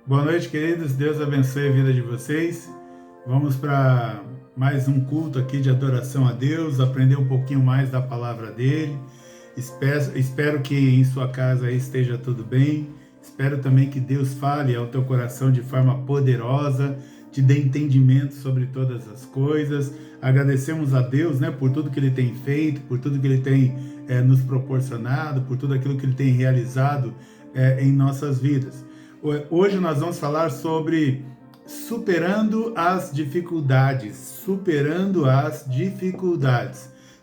Boa noite, queridos. Deus abençoe a vida de vocês. Vamos para mais um culto aqui de adoração a Deus, aprender um pouquinho mais da palavra dele. Espero que em sua casa aí esteja tudo bem. Espero também que Deus fale ao teu coração de forma poderosa, te dê entendimento sobre todas as coisas. Agradecemos a Deus, né, por tudo que Ele tem feito, por tudo que Ele tem nos proporcionado, por tudo aquilo que Ele tem realizado em nossas vidas. Hoje nós vamos falar sobre superando as dificuldades,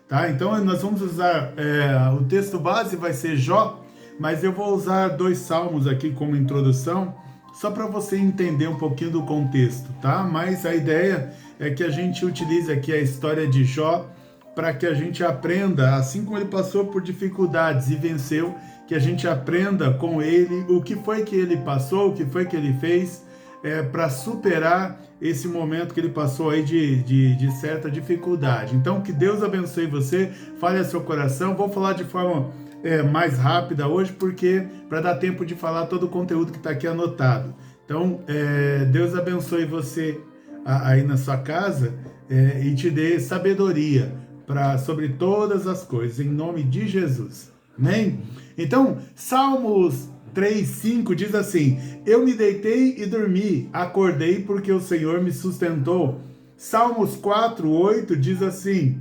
tá? Então nós vamos usar, o texto base vai ser Jó, mas eu vou usar 2 salmos aqui como introdução, só para você entender um pouquinho do contexto, tá? Mas a ideia é que a gente utilize aqui a história de Jó para que a gente aprenda, assim como ele passou por dificuldades e venceu, que a gente aprenda com ele o que foi que ele passou, o que foi que ele fez para superar esse momento que ele passou aí de certa dificuldade. Então, que Deus abençoe você, fale a seu coração. Vou falar de forma mais rápida hoje, porque para dar tempo de falar todo o conteúdo que está aqui anotado. Então, Deus abençoe você aí na sua casa e te dê sabedoria sobre todas as coisas, em nome de Jesus. Amém? Então, Salmos 3:5 diz assim: eu me deitei e dormi, acordei porque o Senhor me sustentou. Salmos 4:8 diz assim: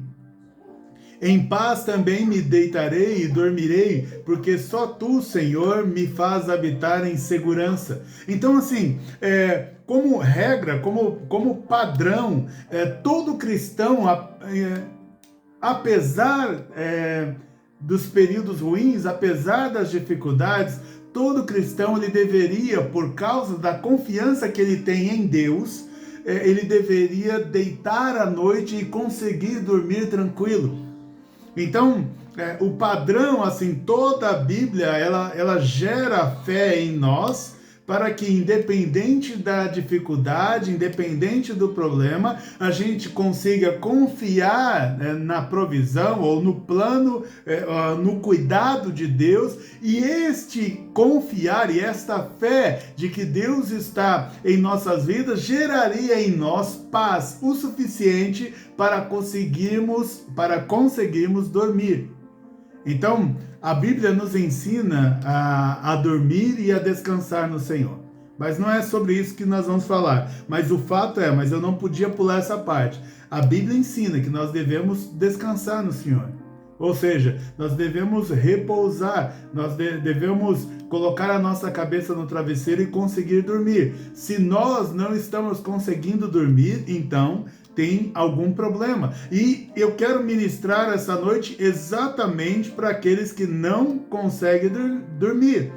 em paz também me deitarei e dormirei, porque só tu, Senhor, me faz habitar em segurança. Então, assim, como regra, como padrão, todo cristão, apesar dos períodos ruins, apesar das dificuldades, todo cristão ele deveria, por causa da confiança que ele tem em Deus, ele deveria deitar à noite e conseguir dormir tranquilo. Então, o padrão, assim, toda a Bíblia, ela gera fé em nós, para que independente da dificuldade, independente do problema, a gente consiga confiar na provisão ou no plano, no cuidado de Deus, e este confiar e esta fé de que Deus está em nossas vidas geraria em nós paz o suficiente para conseguirmos dormir. Então, a Bíblia nos ensina a dormir e a descansar no Senhor. Mas não é sobre isso que nós vamos falar. Mas o fato mas eu não podia pular essa parte. A Bíblia ensina que nós devemos descansar no Senhor. Ou seja, nós devemos repousar, nós devemos colocar a nossa cabeça no travesseiro e conseguir dormir. Se nós não estamos conseguindo dormir, então tem algum problema. E eu quero ministrar essa noite exatamente para aqueles que não conseguem dormir.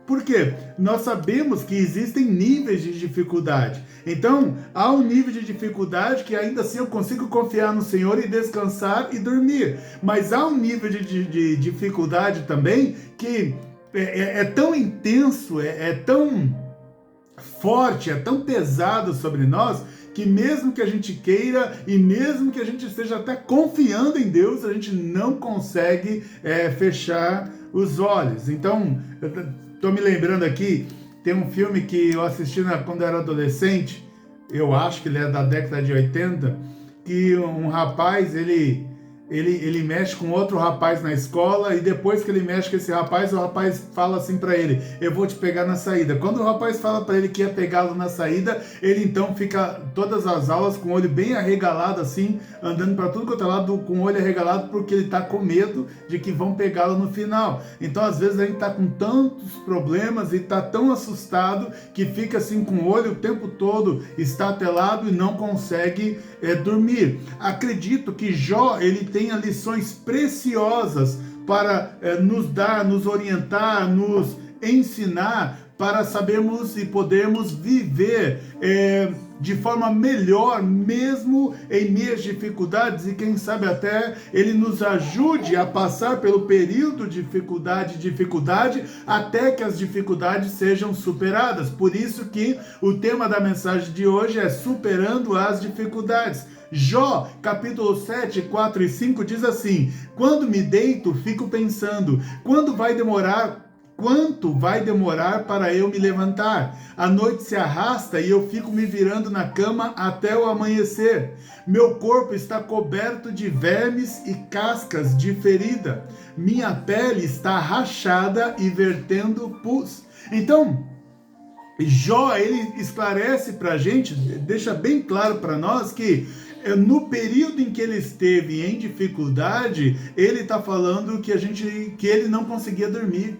Por quê? Nós sabemos que existem níveis de dificuldade. Então, há um nível de dificuldade que ainda assim eu consigo confiar no Senhor e descansar e dormir. Mas há um nível de dificuldade também que é tão intenso, é tão forte, é tão pesado sobre nós, que mesmo que a gente queira e mesmo que a gente esteja até confiando em Deus, a gente não consegue fechar os olhos. Então, estou me lembrando aqui, tem um filme que eu assisti quando eu era adolescente, eu acho que ele é da década de 80, que um rapaz, ele mexe com outro rapaz na escola, e depois que ele mexe com esse rapaz, o rapaz fala assim para ele: eu vou te pegar na saída. Quando o rapaz fala para ele que ia pegá-lo na saída, ele então fica todas as aulas com o olho bem arregalado assim, andando para tudo quanto é lado com o olho arregalado, porque ele está com medo de que vão pegá-lo no final. Então às vezes a gente está com tantos problemas e está tão assustado que fica assim com o olho o tempo todo estatelado e não consegue dormir. Acredito que Jó, ele tenha lições preciosas para nos dar, nos orientar, nos ensinar, para sabermos e podermos viver de forma melhor, mesmo em meias dificuldades, e quem sabe até ele nos ajude a passar pelo período de dificuldade, até que as dificuldades sejam superadas. Por isso que o tema da mensagem de hoje é superando as dificuldades. Jó, capítulo 7, 4 e 5 diz assim: quando me deito, fico pensando, quando vai demorar quanto vai demorar para eu me levantar? A noite se arrasta e eu fico me virando na cama até o amanhecer. Meu corpo está coberto de vermes e cascas de ferida. Minha pele está rachada e vertendo pus. Então, Jó, ele esclarece para a gente, deixa bem claro para nós que no período em que ele esteve em dificuldade, ele está falando que ele não conseguia dormir.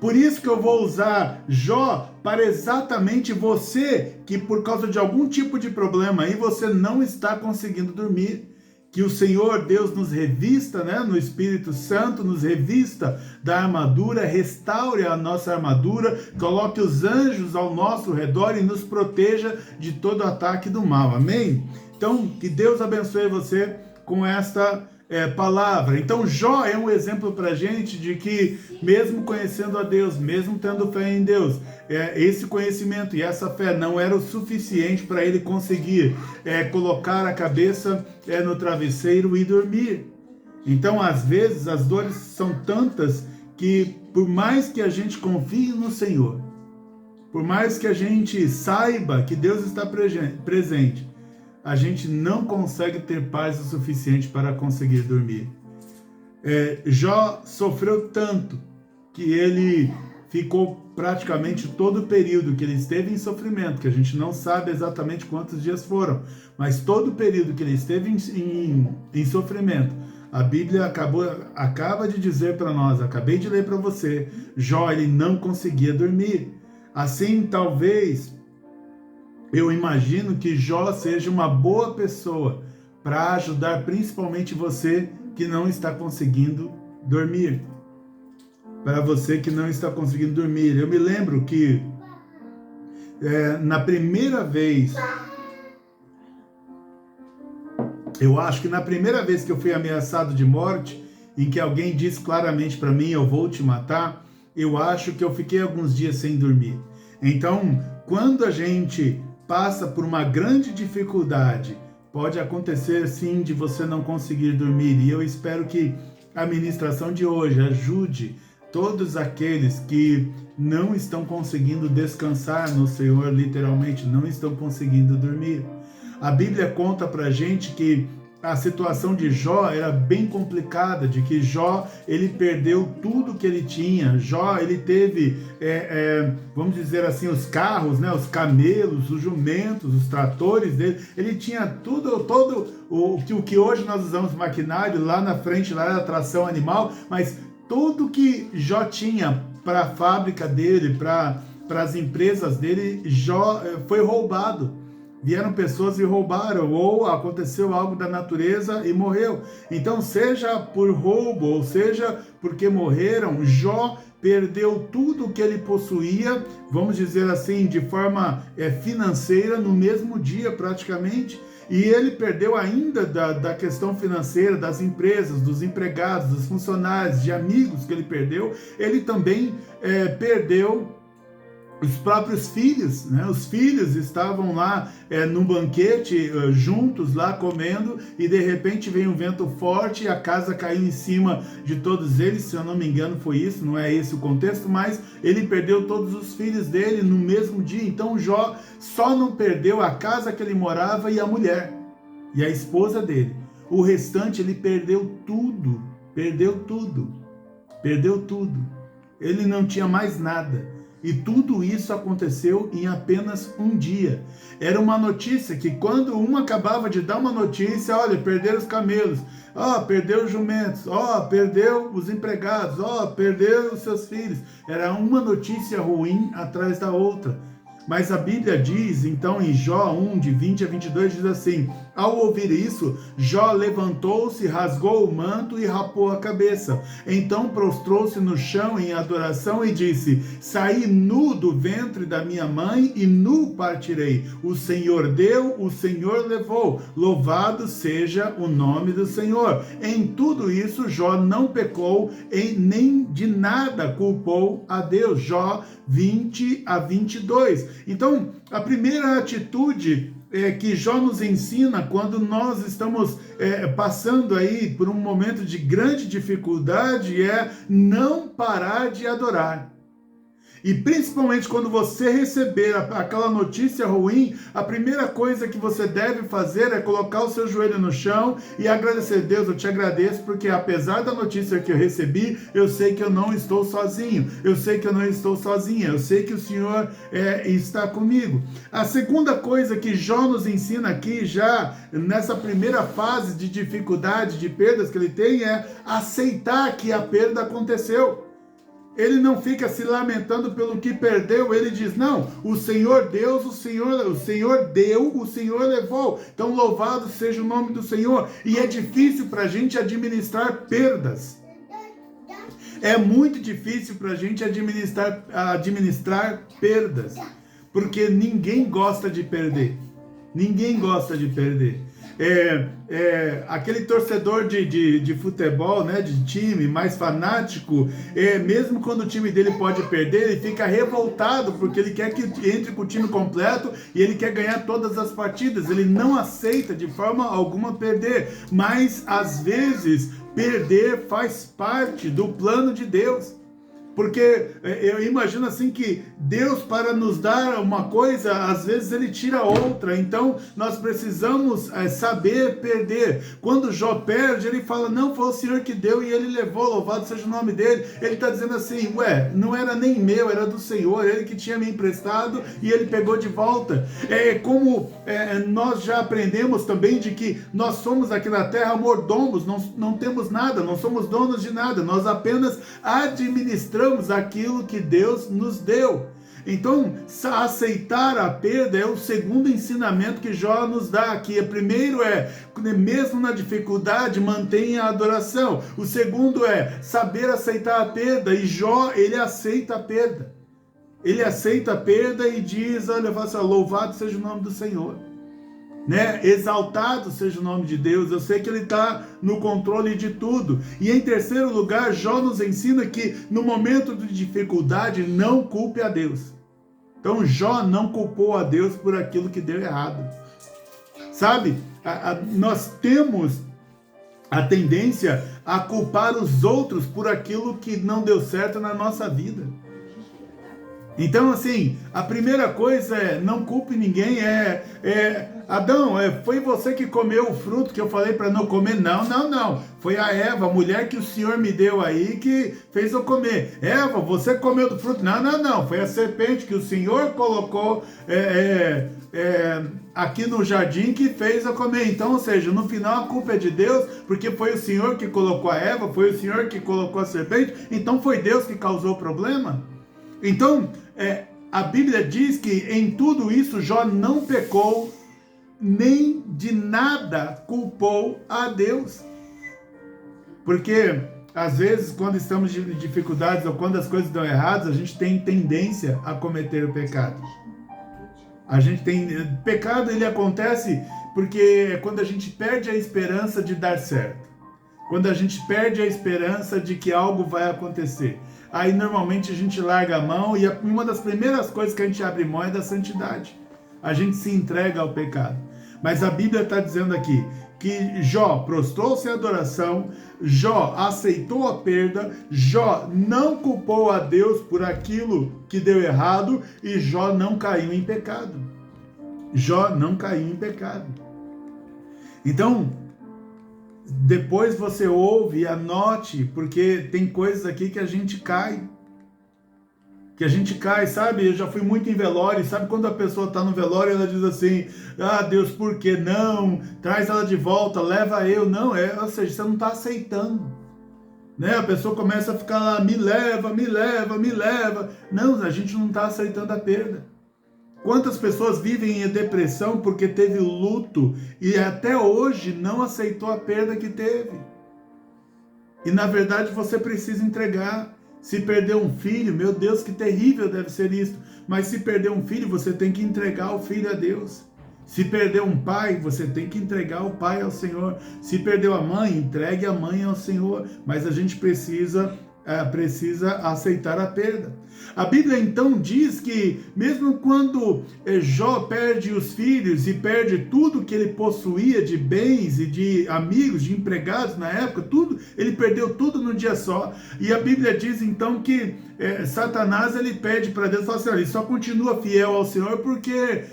Por isso que eu vou usar Jó para exatamente você que por causa de algum tipo de problema aí você não está conseguindo dormir. Que o Senhor Deus nos revista, né, no Espírito Santo, nos revista da armadura, restaure a nossa armadura, coloque os anjos ao nosso redor e nos proteja de todo ataque do mal. Amém? Então, que Deus abençoe você com esta palavra. Então, Jó é um exemplo para a gente de que, mesmo conhecendo a Deus, mesmo tendo fé em Deus, esse conhecimento e essa fé não era o suficiente para ele conseguir colocar a cabeça no travesseiro e dormir. Então, às vezes, as dores são tantas que, por mais que a gente confie no Senhor, por mais que a gente saiba que Deus está presente, a gente não consegue ter paz o suficiente para conseguir dormir. Jó sofreu tanto que ele ficou praticamente todo o período que ele esteve em sofrimento, que a gente não sabe exatamente quantos dias foram, mas todo o período que ele esteve em sofrimento, a Bíblia acaba de dizer para nós, acabei de ler para você, Jó ele não conseguia dormir. Assim, talvez eu imagino que Jó seja uma boa pessoa para ajudar principalmente você que não está conseguindo dormir. Para você que não está conseguindo dormir. Eu me lembro que na primeira vez, eu acho que na primeira vez que eu fui ameaçado de morte, em que alguém disse claramente para mim, eu vou te matar, eu acho que eu fiquei alguns dias sem dormir. Então, quando a gente passa por uma grande dificuldade, pode acontecer sim de você não conseguir dormir, e eu espero que a ministração de hoje ajude todos aqueles que não estão conseguindo descansar no Senhor, literalmente, não estão conseguindo dormir. A Bíblia conta pra gente que a situação de Jó era bem complicada, de que Jó, ele perdeu tudo que ele tinha. Jó, ele teve, vamos dizer assim, os carros, né, os camelos, os jumentos, os tratores dele, ele tinha tudo, todo o que hoje nós usamos maquinário, lá na frente, lá era tração animal, mas tudo que Jó tinha para a fábrica dele, para as empresas dele, Jó foi roubado. Vieram pessoas e roubaram, ou aconteceu algo da natureza e morreu. Então, seja por roubo, ou seja porque morreram, Jó perdeu tudo o que ele possuía, vamos dizer assim, de forma financeira, no mesmo dia praticamente. E ele perdeu ainda da questão financeira, das empresas, dos empregados, dos funcionários, de amigos que ele perdeu. Ele também perdeu os próprios filhos, né? Os filhos estavam lá num banquete, juntos lá comendo, e de repente veio um vento forte e a casa caiu em cima de todos eles, se eu não me engano foi isso, não é esse o contexto, mas ele perdeu todos os filhos dele no mesmo dia. Então Jó só não perdeu a casa que ele morava e a mulher, e a esposa dele. O restante ele perdeu tudo, perdeu tudo. Ele não tinha mais nada. E tudo isso aconteceu em apenas um dia. Era uma notícia que quando uma acabava de dar uma notícia, olha, perderam os camelos, perdeu os jumentos, perdeu os empregados, perdeu os seus filhos. Era uma notícia ruim atrás da outra. Mas a Bíblia diz, então, em Jó 1, de 20 a 22, diz assim: ao ouvir isso, Jó levantou-se, rasgou o manto e rapou a cabeça. Então prostrou-se no chão em adoração e disse: saí nu do ventre da minha mãe e nu partirei. O Senhor deu, o Senhor levou. Louvado seja o nome do Senhor. Em tudo isso, Jó não pecou e nem de nada culpou a Deus. Jó 20 a 22. Então, a primeira atitude que Jó nos ensina quando nós estamos passando aí por um momento de grande dificuldade é não parar de adorar. E principalmente quando você receber aquela notícia ruim, a primeira coisa que você deve fazer é colocar o seu joelho no chão e agradecer. Deus, eu te agradeço porque apesar da notícia que eu recebi, eu sei que eu não estou sozinho. Eu sei que eu não estou sozinha. Eu sei que o Senhor está comigo. A segunda coisa que Jó nos ensina aqui, já nessa primeira fase de dificuldade, de perdas que ele tem, é aceitar que a perda aconteceu. Ele não fica se lamentando pelo que perdeu, ele diz, não, o Senhor Deus, o Senhor deu, o Senhor levou. Então louvado seja o nome do Senhor. E é difícil para a gente administrar perdas. É muito difícil para a gente administrar perdas. Porque ninguém gosta de perder. Ninguém gosta de perder. Aquele torcedor de futebol, né, de time mais fanático, mesmo quando o time dele pode perder, ele fica revoltado porque ele quer que entre com o time completo e ele quer ganhar todas as partidas. Ele não aceita de forma alguma perder, mas às vezes perder faz parte do plano de Deus. Porque eu imagino assim que Deus, para nos dar uma coisa, às vezes ele tira outra. Então nós precisamos saber perder. Quando Jó perde, ele fala, não, foi o Senhor que deu e ele levou, louvado seja o nome dele. Ele está dizendo assim, não era nem meu, era do Senhor, ele que tinha me emprestado e ele pegou de volta. Nós já aprendemos também de que nós somos aqui na terra mordomos, não temos nada, não somos donos de nada, nós apenas administramos aquilo que Deus nos deu. Então, aceitar a perda é o segundo ensinamento que Jó nos dá aqui. O primeiro mesmo na dificuldade, mantenha a adoração. O segundo saber aceitar a perda. E Jó, ele aceita a perda. Ele aceita a perda e diz, olha, louvado seja o nome do Senhor. Exaltado seja o nome de Deus. Eu sei que ele está no controle de tudo. E em terceiro lugar, Jó nos ensina que no momento de dificuldade não culpe a Deus. Então Jó não culpou a Deus por aquilo que deu errado. Sabe, nós temos a tendência a culpar os outros por aquilo que não deu certo na nossa vida. Então, assim, a primeira coisa não culpe ninguém, Adão, foi você que comeu o fruto que eu falei para não comer? Não. Foi a Eva, a mulher que o Senhor me deu aí, que fez eu comer. Eva, você comeu do fruto? Não. Foi a serpente que o Senhor colocou aqui no jardim que fez eu comer. Então, ou seja, no final a culpa é de Deus, porque foi o Senhor que colocou a Eva, foi o Senhor que colocou a serpente, então foi Deus que causou o problema. Então, a Bíblia diz que em tudo isso Jó não pecou, nem de nada culpou a Deus. Porque, às vezes, quando estamos em dificuldades ou quando as coisas dão erradas, a gente tem tendência a cometer o pecado. Pecado, ele acontece porque é quando a gente perde a esperança de dar certo. Quando a gente perde a esperança de que algo vai acontecer. Aí normalmente a gente larga a mão e uma das primeiras coisas que a gente abre mão é da santidade. A gente se entrega ao pecado. Mas a Bíblia está dizendo aqui que Jó prostrou-se em adoração, Jó aceitou a perda, Jó não culpou a Deus por aquilo que deu errado e Jó não caiu em pecado. Jó não caiu em pecado. Então, depois você ouve e anote, porque tem coisas aqui que a gente cai. Sabe? Eu já fui muito em velório, sabe quando a pessoa está no velório e ela diz assim, Deus, por que não? Traz ela de volta, leva eu. Não, ou seja, você não está aceitando. A pessoa começa a ficar lá, me leva. Não, a gente não está aceitando a perda. Quantas pessoas vivem em depressão porque teve luto e até hoje não aceitou a perda que teve? E na verdade você precisa entregar. Se perder um filho, meu Deus, que terrível deve ser isso. Mas se perder um filho, você tem que entregar o filho a Deus. Se perder um pai, você tem que entregar o pai ao Senhor. Se perdeu a mãe, entregue a mãe ao Senhor. Mas a gente precisa precisa aceitar a perda. A Bíblia então diz que mesmo quando Jó perde os filhos e perde tudo que ele possuía de bens e de amigos, de empregados na época, tudo, ele perdeu tudo num dia só. E a Bíblia diz então que Satanás ele pede para Deus, fala assim, ele só continua fiel ao Senhor porque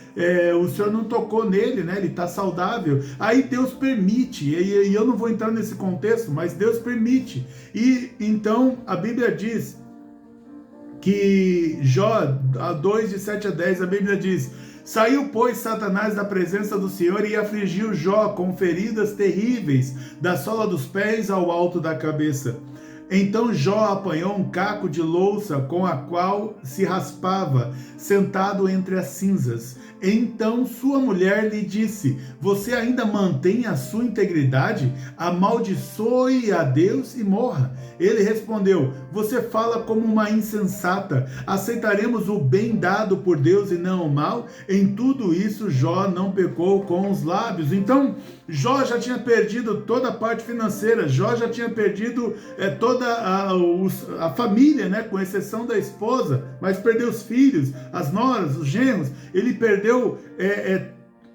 o Senhor não tocou nele, né? Ele está saudável. Aí Deus permite, e eu não vou entrar nesse contexto, mas Deus permite. E então a Bíblia diz que Jó 2, de 7 a 10, a Bíblia diz: saiu, pois, Satanás da presença do Senhor e afligiu Jó com feridas terríveis, da sola dos pés ao alto da cabeça. Então Jó apanhou um caco de louça com a qual se raspava, sentado entre as cinzas. Então sua mulher lhe disse: você ainda mantém a sua integridade? Amaldiçoe a Deus e morra. Ele respondeu: você fala como uma insensata. Aceitaremos o bem dado por Deus e não o mal? Em tudo isso Jó não pecou com os lábios. Então Jó já tinha perdido toda a parte financeira, Jó já tinha perdido toda a família, né, com exceção da esposa, mas perdeu os filhos, as noras, os genros. Ele perdeu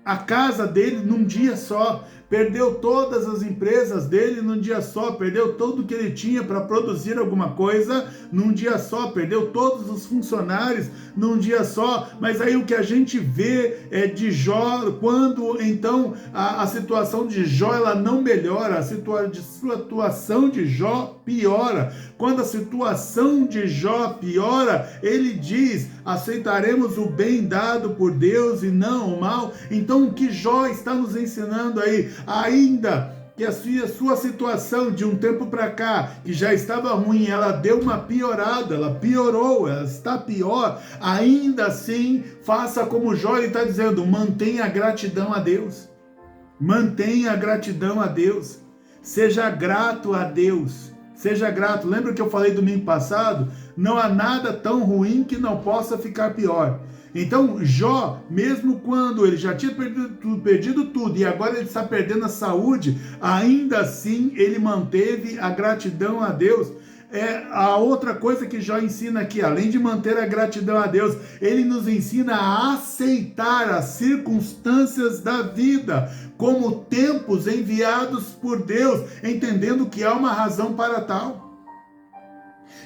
a casa dele num dia só, perdeu todas as empresas dele num dia só, perdeu tudo que ele tinha para produzir alguma coisa num dia só, perdeu todos os funcionários num dia só. Mas aí o que a gente vê de Jó, quando então a situação de Jó ela não melhora, a situação de Jó piora. Quando a situação de Jó piora, ele diz: aceitaremos o bem dado por Deus e não o mal. Então o que Jó está nos ensinando aí? Ainda que a sua situação de um tempo para cá, que já estava ruim, ela deu uma piorada, ela piorou, ela está pior, ainda assim, faça como Jó está dizendo: mantenha a gratidão a Deus, mantenha a gratidão a Deus, seja grato a Deus, seja grato. Lembra que eu falei domingo passado? Não há nada tão ruim que não possa ficar pior. Então Jó, mesmo quando ele já tinha perdido tudo e agora ele está perdendo a saúde, ainda assim ele manteve a gratidão a Deus. A outra coisa que Jó ensina aqui, além de manter a gratidão a Deus, ele nos ensina a aceitar as circunstâncias da vida como tempos enviados por Deus, entendendo que há uma razão para tal.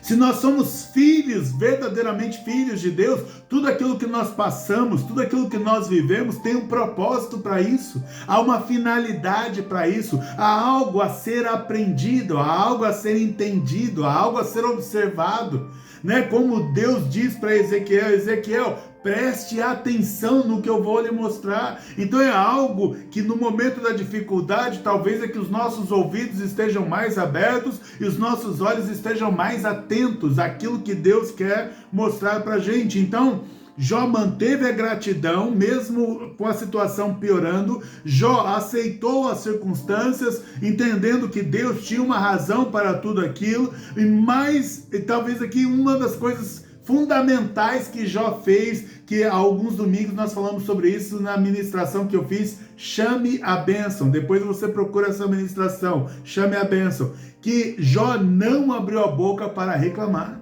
Se nós somos filhos, verdadeiramente filhos de Deus, tudo aquilo que nós passamos, tudo aquilo que nós vivemos tem um propósito para isso, há uma finalidade para isso, há algo a ser aprendido, há algo a ser entendido, há algo a ser observado, né? Como Deus diz para Ezequiel, preste atenção no que eu vou lhe mostrar. Então é algo que no momento da dificuldade, talvez é que os nossos ouvidos estejam mais abertos e os nossos olhos estejam mais atentos àquilo que Deus quer mostrar para a gente. Então, Jó manteve a gratidão, mesmo com a situação piorando. Jó aceitou as circunstâncias, entendendo que Deus tinha uma razão para tudo aquilo. E talvez aqui uma das coisas fundamentais que Jó fez, que há alguns domingos nós falamos sobre isso na ministração que eu fiz, chame a bênção. Depois você procura essa ministração, chame a bênção. Que Jó não abriu a boca para reclamar.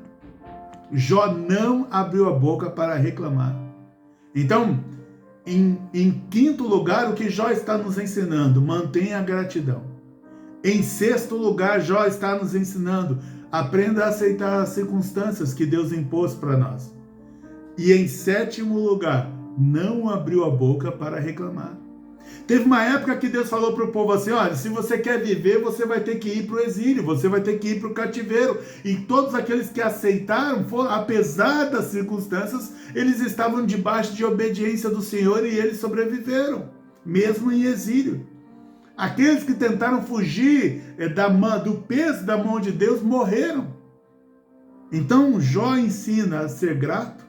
Jó não abriu a boca para reclamar. Então, em quinto lugar, o que Jó está nos ensinando? Mantenha a gratidão. Em sexto lugar, Jó está nos ensinando: aprenda a aceitar as circunstâncias que Deus impôs para nós. E em sétimo lugar, não abriu a boca para reclamar. Teve uma época que Deus falou para o povo assim: olha, se você quer viver, você vai ter que ir para o exílio, você vai ter que ir para o cativeiro. E todos aqueles que aceitaram, apesar das circunstâncias, eles estavam debaixo de obediência do Senhor e eles sobreviveram, mesmo em exílio. Aqueles que tentaram fugir do peso da mão de Deus morreram. Então Jó ensina a ser grato,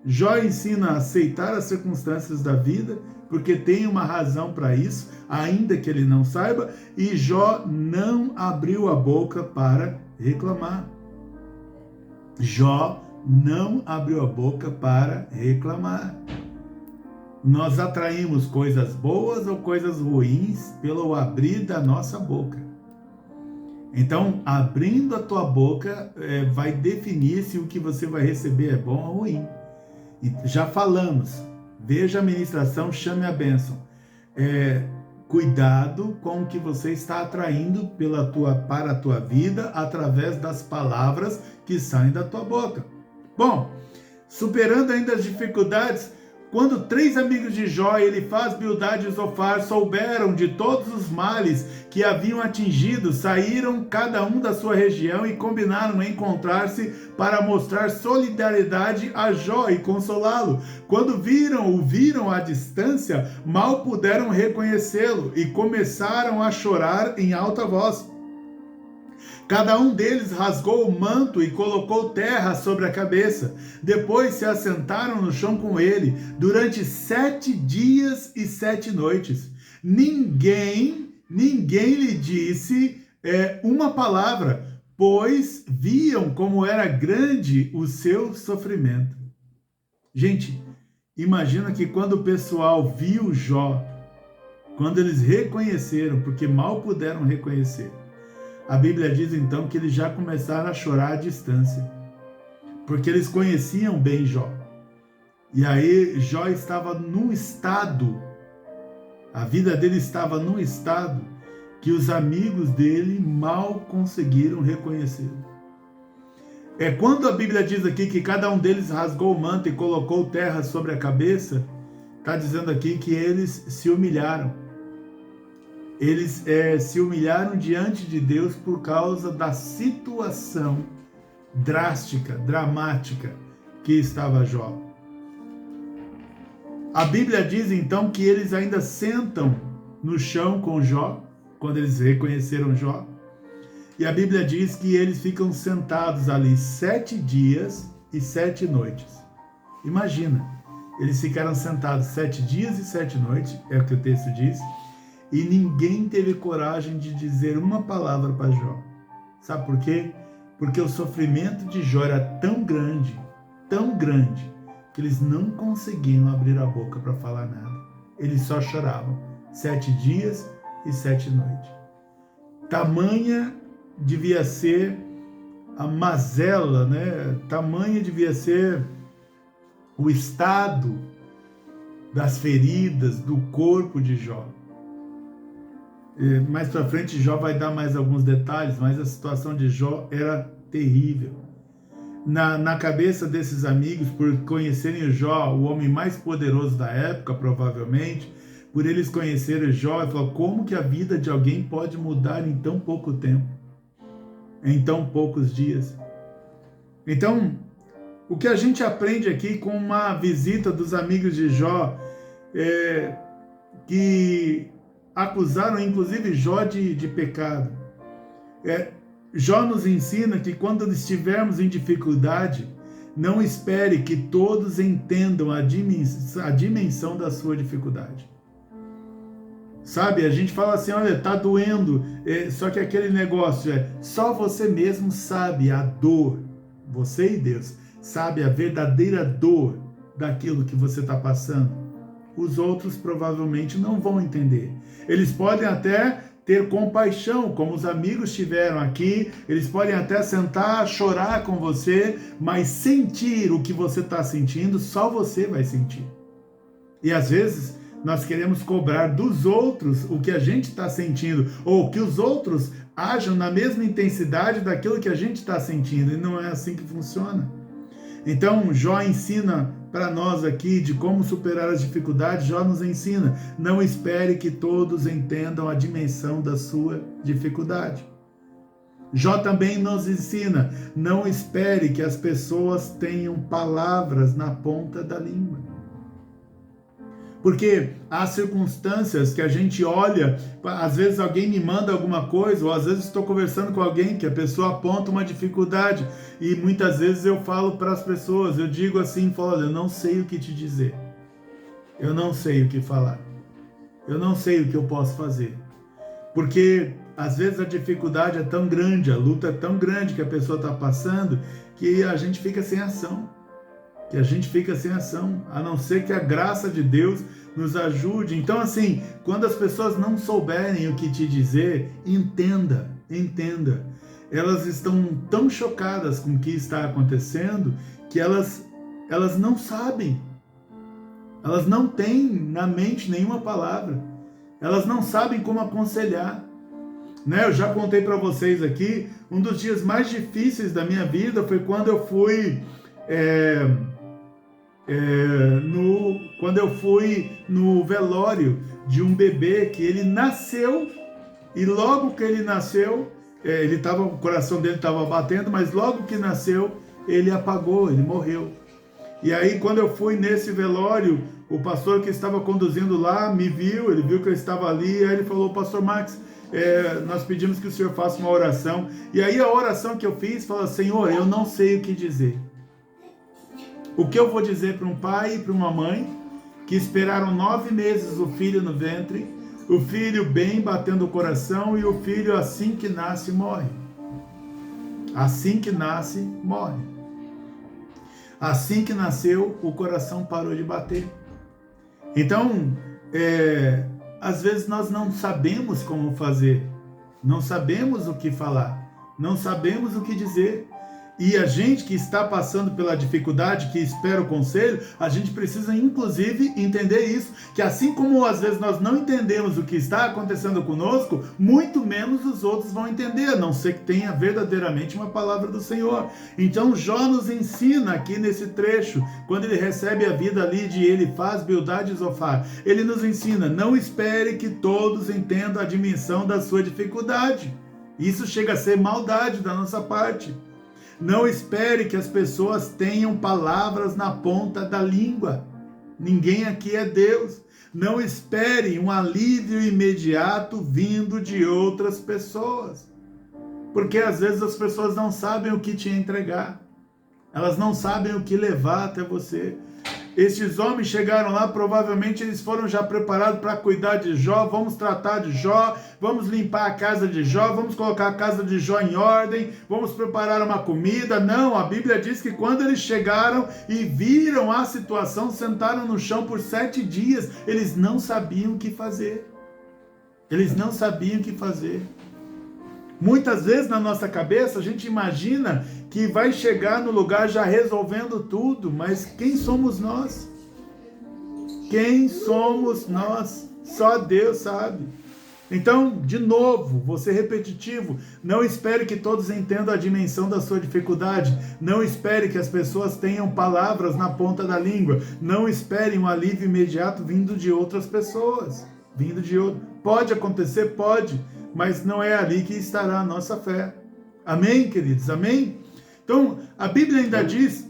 Jó ensina a aceitar as circunstâncias da vida, porque tem uma razão para isso, ainda que ele não saiba, e Jó não abriu a boca para reclamar. Jó não abriu a boca para reclamar. Nós atraímos coisas boas ou coisas ruins pelo abrir da nossa boca. Então, abrindo a tua boca, vai definir se o que você vai receber é bom ou ruim. E já falamos, veja a ministração, chame a bênção. Cuidado com o que você está atraindo para a tua vida através das palavras que saem da tua boca. Bom, superando ainda as dificuldades, quando 3 amigos de Jó, Elifaz, Bildade e Zofar, souberam de todos os males que haviam atingido, saíram cada um da sua região e combinaram encontrar-se para mostrar solidariedade a Jó e consolá-lo. Quando o viram à distância, mal puderam reconhecê-lo e começaram a chorar em alta voz. Cada um deles rasgou o manto e colocou terra sobre a cabeça. Depois se assentaram no chão com ele, durante 7 dias e 7 noites. Ninguém lhe disse uma palavra, pois viam como era grande o seu sofrimento. Gente, imagina que quando o pessoal viu Jó, quando eles reconheceram, porque mal puderam reconhecer, a Bíblia diz então que eles já começaram a chorar à distância, porque eles conheciam bem Jó. E aí Jó estava num estado, a vida dele estava num estado que os amigos dele mal conseguiram reconhecê-lo. Quando a Bíblia diz aqui que cada um deles rasgou o manto e colocou terra sobre a cabeça, está dizendo aqui que eles se humilharam. Eles se humilharam diante de Deus por causa da situação drástica, dramática que estava Jó. A Bíblia diz então que eles ainda sentam no chão com Jó, quando eles reconheceram Jó. E a Bíblia diz que eles ficam sentados ali 7 dias e 7 noites. Imagina, eles ficaram sentados 7 dias e 7 noites, é o que o texto diz, e ninguém teve coragem de dizer uma palavra para Jó. Sabe por quê? Porque o sofrimento de Jó era tão grande, que eles não conseguiam abrir a boca para falar nada. Eles só choravam 7 dias e 7 noites. Tamanha devia ser a mazela, né? Tamanha devia ser o estado das feridas do corpo de Jó. Mais para frente Jó vai dar mais alguns detalhes, mas a situação de Jó era terrível. Na cabeça desses amigos, por conhecerem Jó, o homem mais poderoso da época, provavelmente, por eles conhecerem Jó, ele falou, como que a vida de alguém pode mudar em tão pouco tempo? Em tão poucos dias? Então, o que a gente aprende aqui com uma visita dos amigos de Jó, que acusaram inclusive Jó de pecado. Jó nos ensina que quando estivermos em dificuldade, não espere que todos entendam a dimensão da sua dificuldade. Sabe, a gente fala assim, olha, tá doendo, só que aquele negócio só você mesmo sabe a dor, você e Deus, sabe a verdadeira dor daquilo que você está passando. Os outros provavelmente não vão entender. Eles podem até ter compaixão, como os amigos tiveram aqui, eles podem até sentar, chorar com você, mas sentir o que você está sentindo, só você vai sentir. E às vezes nós queremos cobrar dos outros o que a gente está sentindo, ou que os outros ajam na mesma intensidade daquilo que a gente está sentindo, e não é assim que funciona. Então, Jó ensina para nós aqui de como superar as dificuldades. Jó nos ensina, não espere que todos entendam a dimensão da sua dificuldade. Jó também nos ensina, não espere que as pessoas tenham palavras na ponta da língua. Porque há circunstâncias que a gente olha, às vezes alguém me manda alguma coisa, ou às vezes estou conversando com alguém que a pessoa aponta uma dificuldade, e muitas vezes eu falo para as pessoas, eu digo assim, olha, eu não sei o que te dizer, eu não sei o que falar, eu não sei o que eu posso fazer, porque às vezes a dificuldade é tão grande, a luta é tão grande que a pessoa está passando, que a gente fica sem ação. A não ser que a graça de Deus nos ajude. Então, assim, quando as pessoas não souberem o que te dizer, entenda. entenda. Elas estão tão chocadas com o que está acontecendo que elas não sabem. Elas não têm na mente nenhuma palavra. Elas não sabem como aconselhar. Né? Eu já contei para vocês aqui, um dos dias mais difíceis da minha vida foi quando eu fui no velório de um bebê que ele nasceu, e logo que ele nasceu, o coração dele estava batendo, mas logo que nasceu, ele apagou, ele morreu. E aí, quando eu fui nesse velório, o pastor que estava conduzindo lá me viu, ele viu que eu estava ali, e aí ele falou: pastor Max, nós pedimos que o senhor faça uma oração. E aí a oração que eu fiz, falou: Senhor, eu não sei o que dizer. O que eu vou dizer para um pai e para uma mãe que esperaram 9 meses o filho no ventre, o filho bem batendo o coração, e o filho assim que nasce morre. Assim que nasce, morre. Assim que nasceu, o coração parou de bater. Então, às vezes nós não sabemos como fazer, não sabemos o que falar, não sabemos o que dizer. E a gente que está passando pela dificuldade, que espera o conselho, a gente precisa inclusive entender isso, que assim como às vezes nós não entendemos o que está acontecendo conosco, muito menos os outros vão entender, a não ser que tenha verdadeiramente uma palavra do Senhor. Então Jó nos ensina aqui nesse trecho, quando ele recebe a vida ali de Elifaz, Bildad e Zofar, ele nos ensina: não espere que todos entendam a dimensão da sua dificuldade. Isso chega a ser maldade da nossa parte. Não espere que as pessoas tenham palavras na ponta da língua. Ninguém aqui é Deus. Não espere um alívio imediato vindo de outras pessoas. Porque às vezes as pessoas não sabem o que te entregar. Elas não sabem o que levar até você. Estes homens chegaram lá, provavelmente eles foram já preparados para cuidar de Jó. Vamos tratar de Jó, vamos limpar a casa de Jó, vamos colocar a casa de Jó em ordem, vamos preparar uma comida. Não, a Bíblia diz que quando eles chegaram e viram a situação, sentaram no chão por 7 dias. Eles não sabiam o que fazer. Eles não sabiam o que fazer. Muitas vezes na nossa cabeça a gente imagina que vai chegar no lugar já resolvendo tudo, mas quem somos nós? Quem somos nós? Só Deus sabe. Então, de novo, vou ser repetitivo, não espere que todos entendam a dimensão da sua dificuldade, não espere que as pessoas tenham palavras na ponta da língua, não espere um alívio imediato vindo de outras pessoas, Pode acontecer? Pode, mas não é ali que estará a nossa fé. Amém, queridos? Amém? Então, a Bíblia ainda diz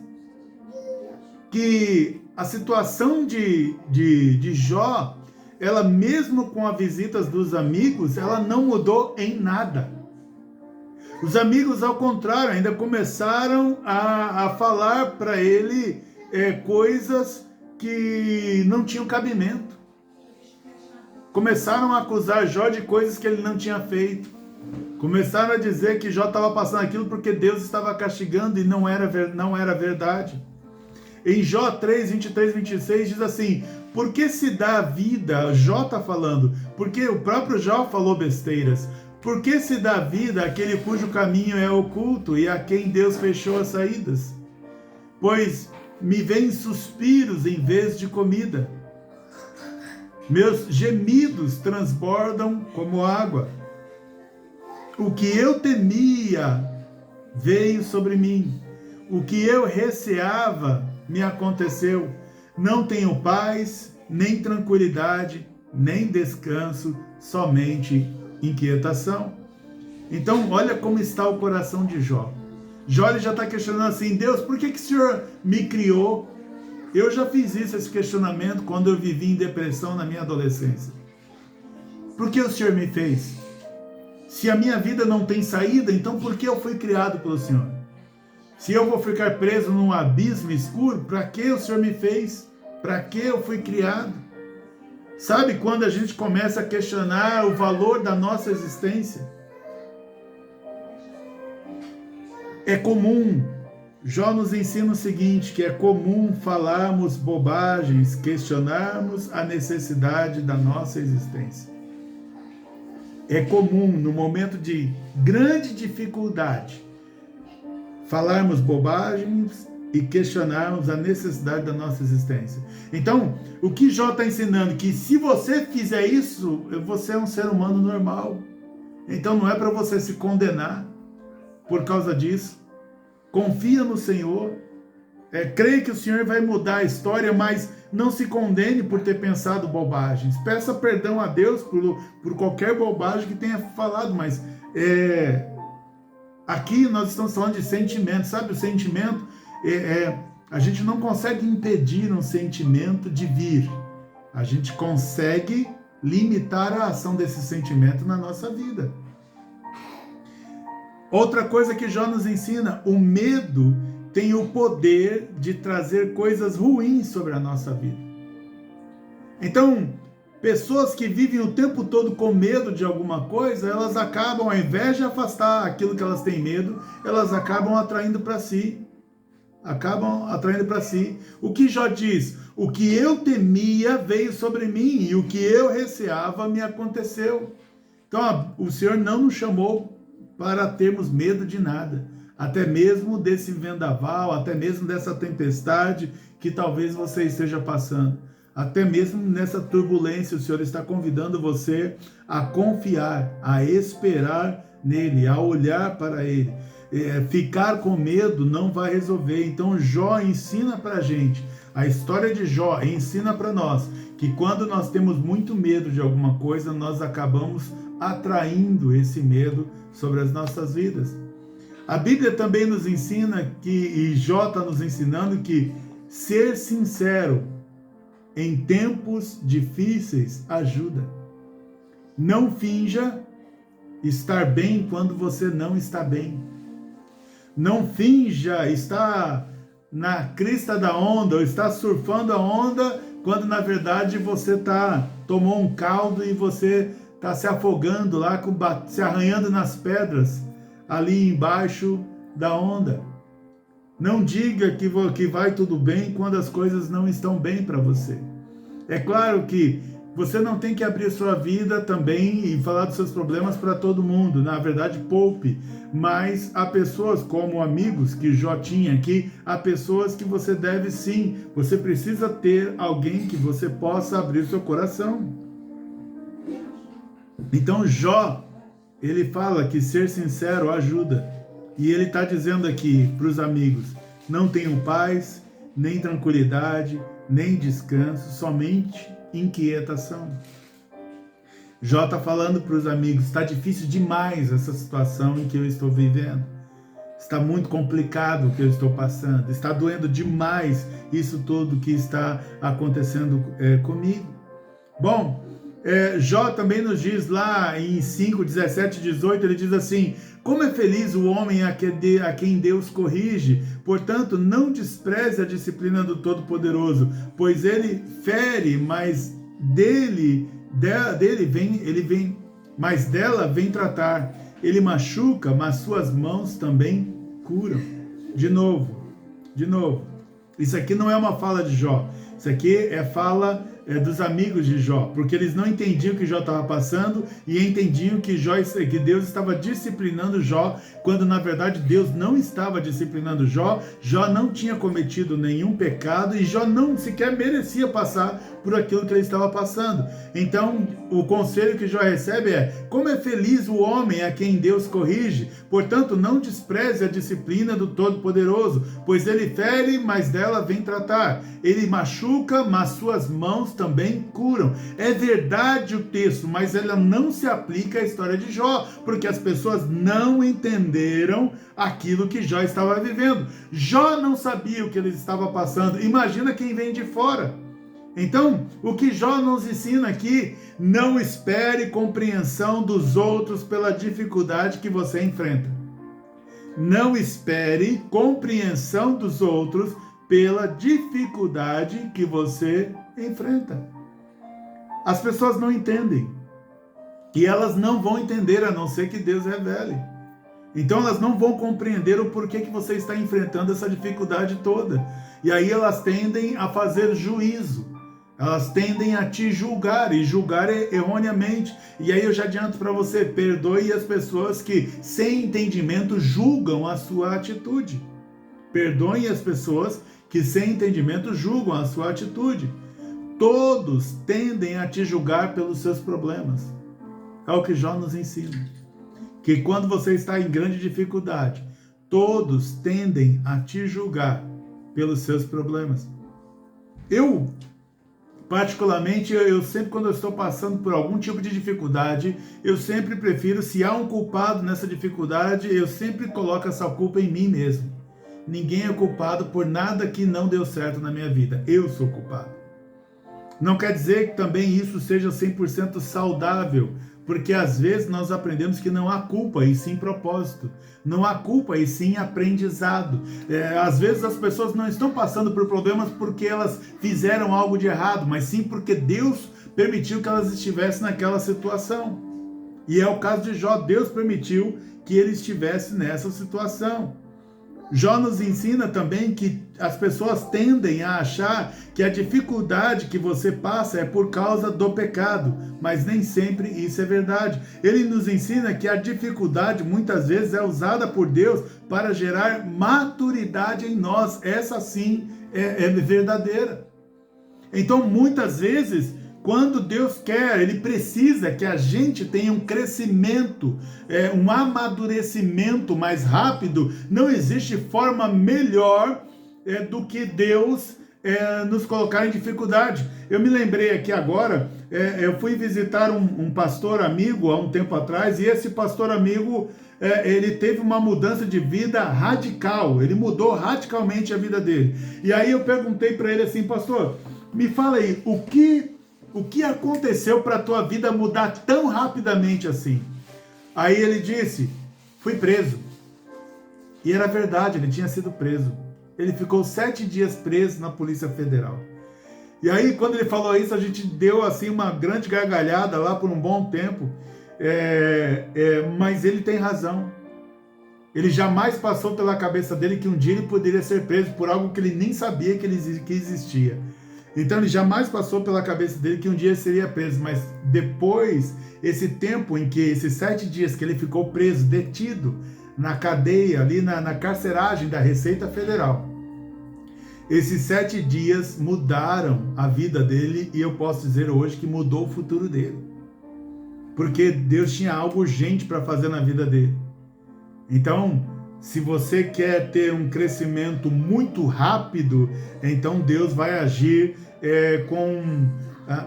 que a situação de Jó, ela mesmo com as visitas dos amigos, ela não mudou em nada. Os amigos, ao contrário, ainda começaram a falar para ele coisas que não tinham cabimento. Começaram a acusar Jó de coisas que ele não tinha feito. Começaram a dizer que Jó estava passando aquilo porque Deus estava castigando, e não era verdade. Em Jó 3, 23, 26 diz assim: por que se dá a vida, Jó está falando, porque o próprio Jó falou besteiras, por que se dá vida àquele cujo caminho é oculto e a quem Deus fechou as saídas? Pois me vêm suspiros em vez de comida. Meus gemidos transbordam como água. O que eu temia veio sobre mim. O que eu receava me aconteceu. Não tenho paz, nem tranquilidade, nem descanso, somente inquietação. Então, olha como está o coração de Jó. Jó já está questionando assim: Deus, por que o Senhor me criou? Eu já fiz esse questionamento quando eu vivi em depressão na minha adolescência. Por que o Senhor me fez? Se a minha vida não tem saída, então por que eu fui criado pelo Senhor? Se eu vou ficar preso num abismo escuro, para que o Senhor me fez? Para que eu fui criado? Sabe quando a gente começa a questionar o valor da nossa existência? É comum. Jó nos ensina o seguinte, que é comum falarmos bobagens, questionarmos a necessidade da nossa existência. É comum, no momento de grande dificuldade, falarmos bobagens e questionarmos a necessidade da nossa existência. Então, o que Jó está ensinando? Que se você fizer isso, você é um ser humano normal. Então não é para você se condenar por causa disso. Confia no Senhor. Creia que o Senhor vai mudar a história, mas não se condene por ter pensado bobagens. Peça perdão a Deus por qualquer bobagem que tenha falado, mas aqui nós estamos falando de sentimento. Sabe, o sentimento, a gente não consegue impedir um sentimento de vir. A gente consegue limitar a ação desse sentimento na nossa vida. Outra coisa que Jó nos ensina, o medo tem o poder de trazer coisas ruins sobre a nossa vida. Então, pessoas que vivem o tempo todo com medo de alguma coisa, elas acabam, ao invés de afastar aquilo que elas têm medo, elas acabam atraindo para si. O que Jó diz? O que eu temia veio sobre mim, e o que eu receava me aconteceu. Então, o Senhor não nos chamou para termos medo de nada, até mesmo desse vendaval, até mesmo dessa tempestade que talvez você esteja passando, até mesmo nessa turbulência. O Senhor está convidando você a confiar, a esperar nele, a olhar para ele. Ficar com medo não vai resolver. Então Jó ensina para a gente, a história de Jó ensina para nós que quando nós temos muito medo de alguma coisa, nós acabamos atraindo esse medo sobre as nossas vidas. A Bíblia também nos ensina e Jó está nos ensinando que ser sincero em tempos difíceis ajuda. Não finja estar bem quando você não está bem. Não finja estar na crista da onda ou estar surfando a onda quando na verdade você tomou um caldo e você está se afogando lá, se arranhando nas pedras ali embaixo da onda. Não diga que vai tudo bem quando as coisas não estão bem para você. É claro que você não tem que abrir sua vida também e falar dos seus problemas para todo mundo. Na verdade, poupe. Mas há pessoas como amigos que Jó tinha aqui, há pessoas que você deve sim. Você precisa ter alguém que você possa abrir seu coração. Então Jó, ele fala que ser sincero ajuda. E ele está dizendo aqui para os amigos, não tenham paz, nem tranquilidade, nem descanso, somente inquietação. Jó está falando para os amigos, está difícil demais essa situação em que eu estou vivendo. Está muito complicado o que eu estou passando. Está doendo demais isso tudo que está acontecendo comigo. Bom, Jó também nos diz lá em 5, 17 e 18, ele diz assim, como é feliz o homem a quem Deus corrige, portanto não despreze a disciplina do Todo-Poderoso, pois ele fere, mas dela vem tratar, ele machuca, mas suas mãos também curam. De novo, isso aqui não é uma fala de Jó, isso aqui é fala dos amigos de Jó, porque eles não entendiam o que Jó estava passando e entendiam que Deus estava disciplinando Jó, quando na verdade Deus não estava disciplinando Jó. Jó não tinha cometido nenhum pecado e Jó não sequer merecia passar por aquilo que ele estava passando. Então o conselho que Jó recebe é, como é feliz o homem a quem Deus corrige, portanto não despreze a disciplina do Todo-Poderoso, pois ele fere, mas dela vem tratar, ele machuca, mas suas mãos também curam. É verdade o texto, mas ela não se aplica à história de Jó, porque as pessoas não entenderam aquilo que Jó estava vivendo. Jó não sabia o que ele estava passando, imagina quem vem de fora. Então, o que Jó nos ensina aqui, não espere compreensão dos outros pela dificuldade que você enfrenta. Não espere compreensão dos outros pela dificuldade que você enfrenta. As pessoas não entendem. E elas não vão entender a não ser que Deus revele. Então elas não vão compreender o porquê que você está enfrentando essa dificuldade toda. E aí elas tendem a fazer juízo. Elas tendem a te julgar e julgar erroneamente. E aí eu já adianto para você, perdoe as pessoas que sem entendimento julgam a sua atitude. Perdoe as pessoas que sem entendimento julgam a sua atitude. Todos tendem a te julgar pelos seus problemas. É o que Jó nos ensina. Que quando você está em grande dificuldade, todos tendem a te julgar pelos seus problemas. Particularmente, eu sempre, quando eu estou passando por algum tipo de dificuldade, eu sempre prefiro, se há um culpado nessa dificuldade, eu sempre coloco essa culpa em mim mesmo. Ninguém é culpado por nada que não deu certo na minha vida. Eu sou culpado. Não quer dizer que também isso seja 100% saudável, porque às vezes nós aprendemos que não há culpa e sim propósito. Não há culpa e sim aprendizado. Às vezes as pessoas não estão passando por problemas porque elas fizeram algo de errado, mas sim porque Deus permitiu que elas estivessem naquela situação. E é o caso de Jó. Deus permitiu que ele estivesse nessa situação. Jó nos ensina também que as pessoas tendem a achar que a dificuldade que você passa é por causa do pecado, mas nem sempre isso é verdade. Ele nos ensina que a dificuldade muitas vezes é usada por Deus para gerar maturidade em nós. Essa sim é verdadeira. Então muitas vezes, quando Deus quer, Ele precisa que a gente tenha um crescimento, um amadurecimento mais rápido. Não existe forma melhor do que Deus nos colocar em dificuldade. Eu me lembrei aqui agora, eu fui visitar um pastor amigo há um tempo atrás, e esse pastor amigo, ele teve uma mudança de vida radical, ele mudou radicalmente a vida dele. E aí eu perguntei para ele assim: pastor, me fala aí, o que aconteceu para a tua vida mudar tão rapidamente assim? Aí ele disse: fui preso. E era verdade, ele tinha sido preso. Ele ficou 7 dias preso na Polícia Federal. E aí, quando ele falou isso, a gente deu assim uma grande gargalhada lá por um bom tempo. Mas ele tem razão. Ele jamais passou pela cabeça dele que um dia ele poderia ser preso por algo que ele nem sabia que existia. Então ele jamais passou pela cabeça dele que um dia ele seria preso, mas depois, esse tempo em que, esses 7 dias que ele ficou preso, detido, na cadeia, ali na carceragem da Receita Federal, esses 7 dias mudaram a vida dele, e eu posso dizer hoje que mudou o futuro dele. Porque Deus tinha algo urgente para fazer na vida dele. Então, se você quer ter um crescimento muito rápido, então Deus vai agir com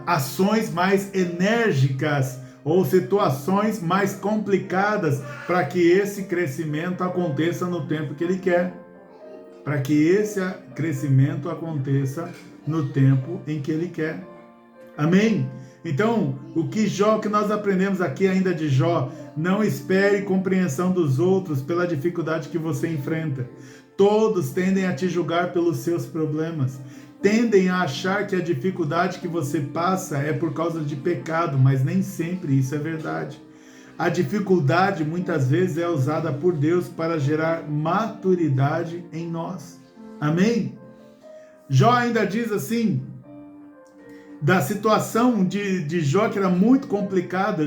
ações mais enérgicas ou situações mais complicadas para que esse crescimento aconteça no tempo que Ele quer. Para que esse crescimento aconteça no tempo em que Ele quer. Amém? Então, o que nós aprendemos aqui ainda de Jó: não espere compreensão dos outros pela dificuldade que você enfrenta. Todos tendem a te julgar pelos seus problemas. Tendem a achar que a dificuldade que você passa é por causa de pecado, mas nem sempre isso é verdade. A dificuldade muitas vezes é usada por Deus para gerar maturidade em nós. Amém? Jó ainda diz assim, da situação de Jó, que era muito complicada.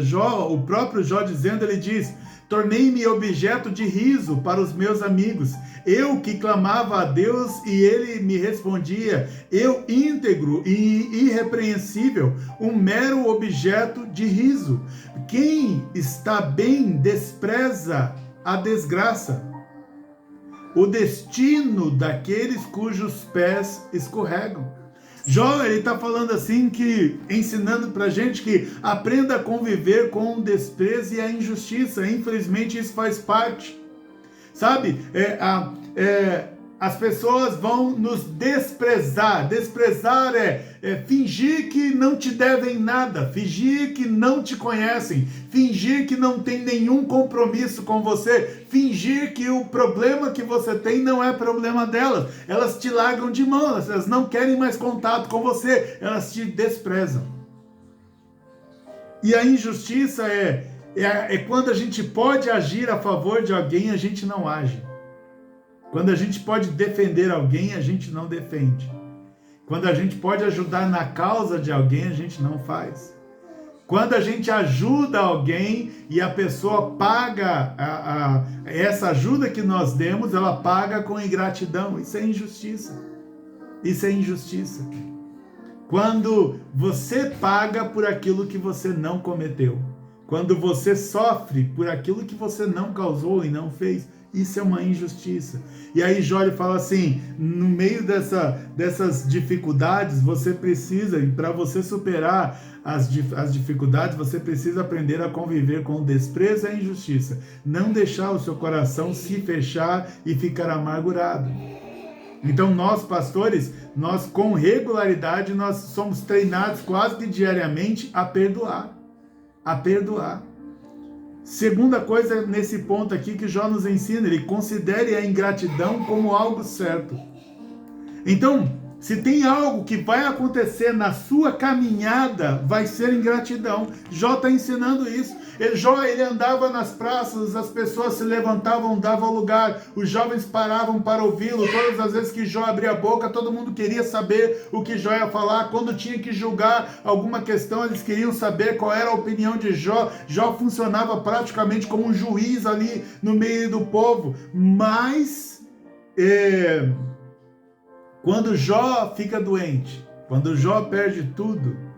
O próprio Jó dizendo, ele diz: tornei-me objeto de riso para os meus amigos. Eu que clamava a Deus e Ele me respondia. Eu íntegro e irrepreensível, um mero objeto de riso. Quem está bem despreza a desgraça, o destino daqueles cujos pés escorregam. Jó, ele está falando assim, ensinando para a gente que aprenda a conviver com o desprezo e a injustiça. Infelizmente isso faz parte, sabe? As pessoas vão nos desprezar. Desprezar é fingir que não te devem nada, fingir que não te conhecem, fingir que não tem nenhum compromisso com você, fingir que o problema que você tem não é problema delas. Elas te largam de mão, elas não querem mais contato com você, elas te desprezam. E a injustiça é quando a gente pode agir a favor de alguém, a gente não age. Quando a gente pode defender alguém, a gente não defende. Quando a gente pode ajudar na causa de alguém, a gente não faz. Quando a gente ajuda alguém e a pessoa paga essa ajuda que nós demos, ela paga com ingratidão. Isso é injustiça. Isso é injustiça. Quando você paga por aquilo que você não cometeu. Quando você sofre por aquilo que você não causou e não fez. Isso é uma injustiça. E aí Jó fala assim, no meio dessas dificuldades, você precisa, e para você superar as dificuldades, você precisa aprender a conviver com o desprezo e a injustiça. Não deixar o seu coração se fechar e ficar amargurado. Então nós, pastores, nós com regularidade, nós somos treinados quase que diariamente a perdoar. A perdoar. Segunda coisa nesse ponto aqui que Jó nos ensina, ele considere a ingratidão como algo certo. Então, se tem algo que vai acontecer na sua caminhada, vai ser ingratidão. Jó está ensinando isso. Jó, ele andava nas praças, as pessoas se levantavam, davam lugar, os jovens paravam para ouvi-lo. Todas as vezes que Jó abria a boca, todo mundo queria saber o que Jó ia falar. Quando tinha que julgar alguma questão, eles queriam saber qual era a opinião de Jó. Jó funcionava praticamente como um juiz ali no meio do povo. Mas quando Jó fica doente, quando Jó perde tudo,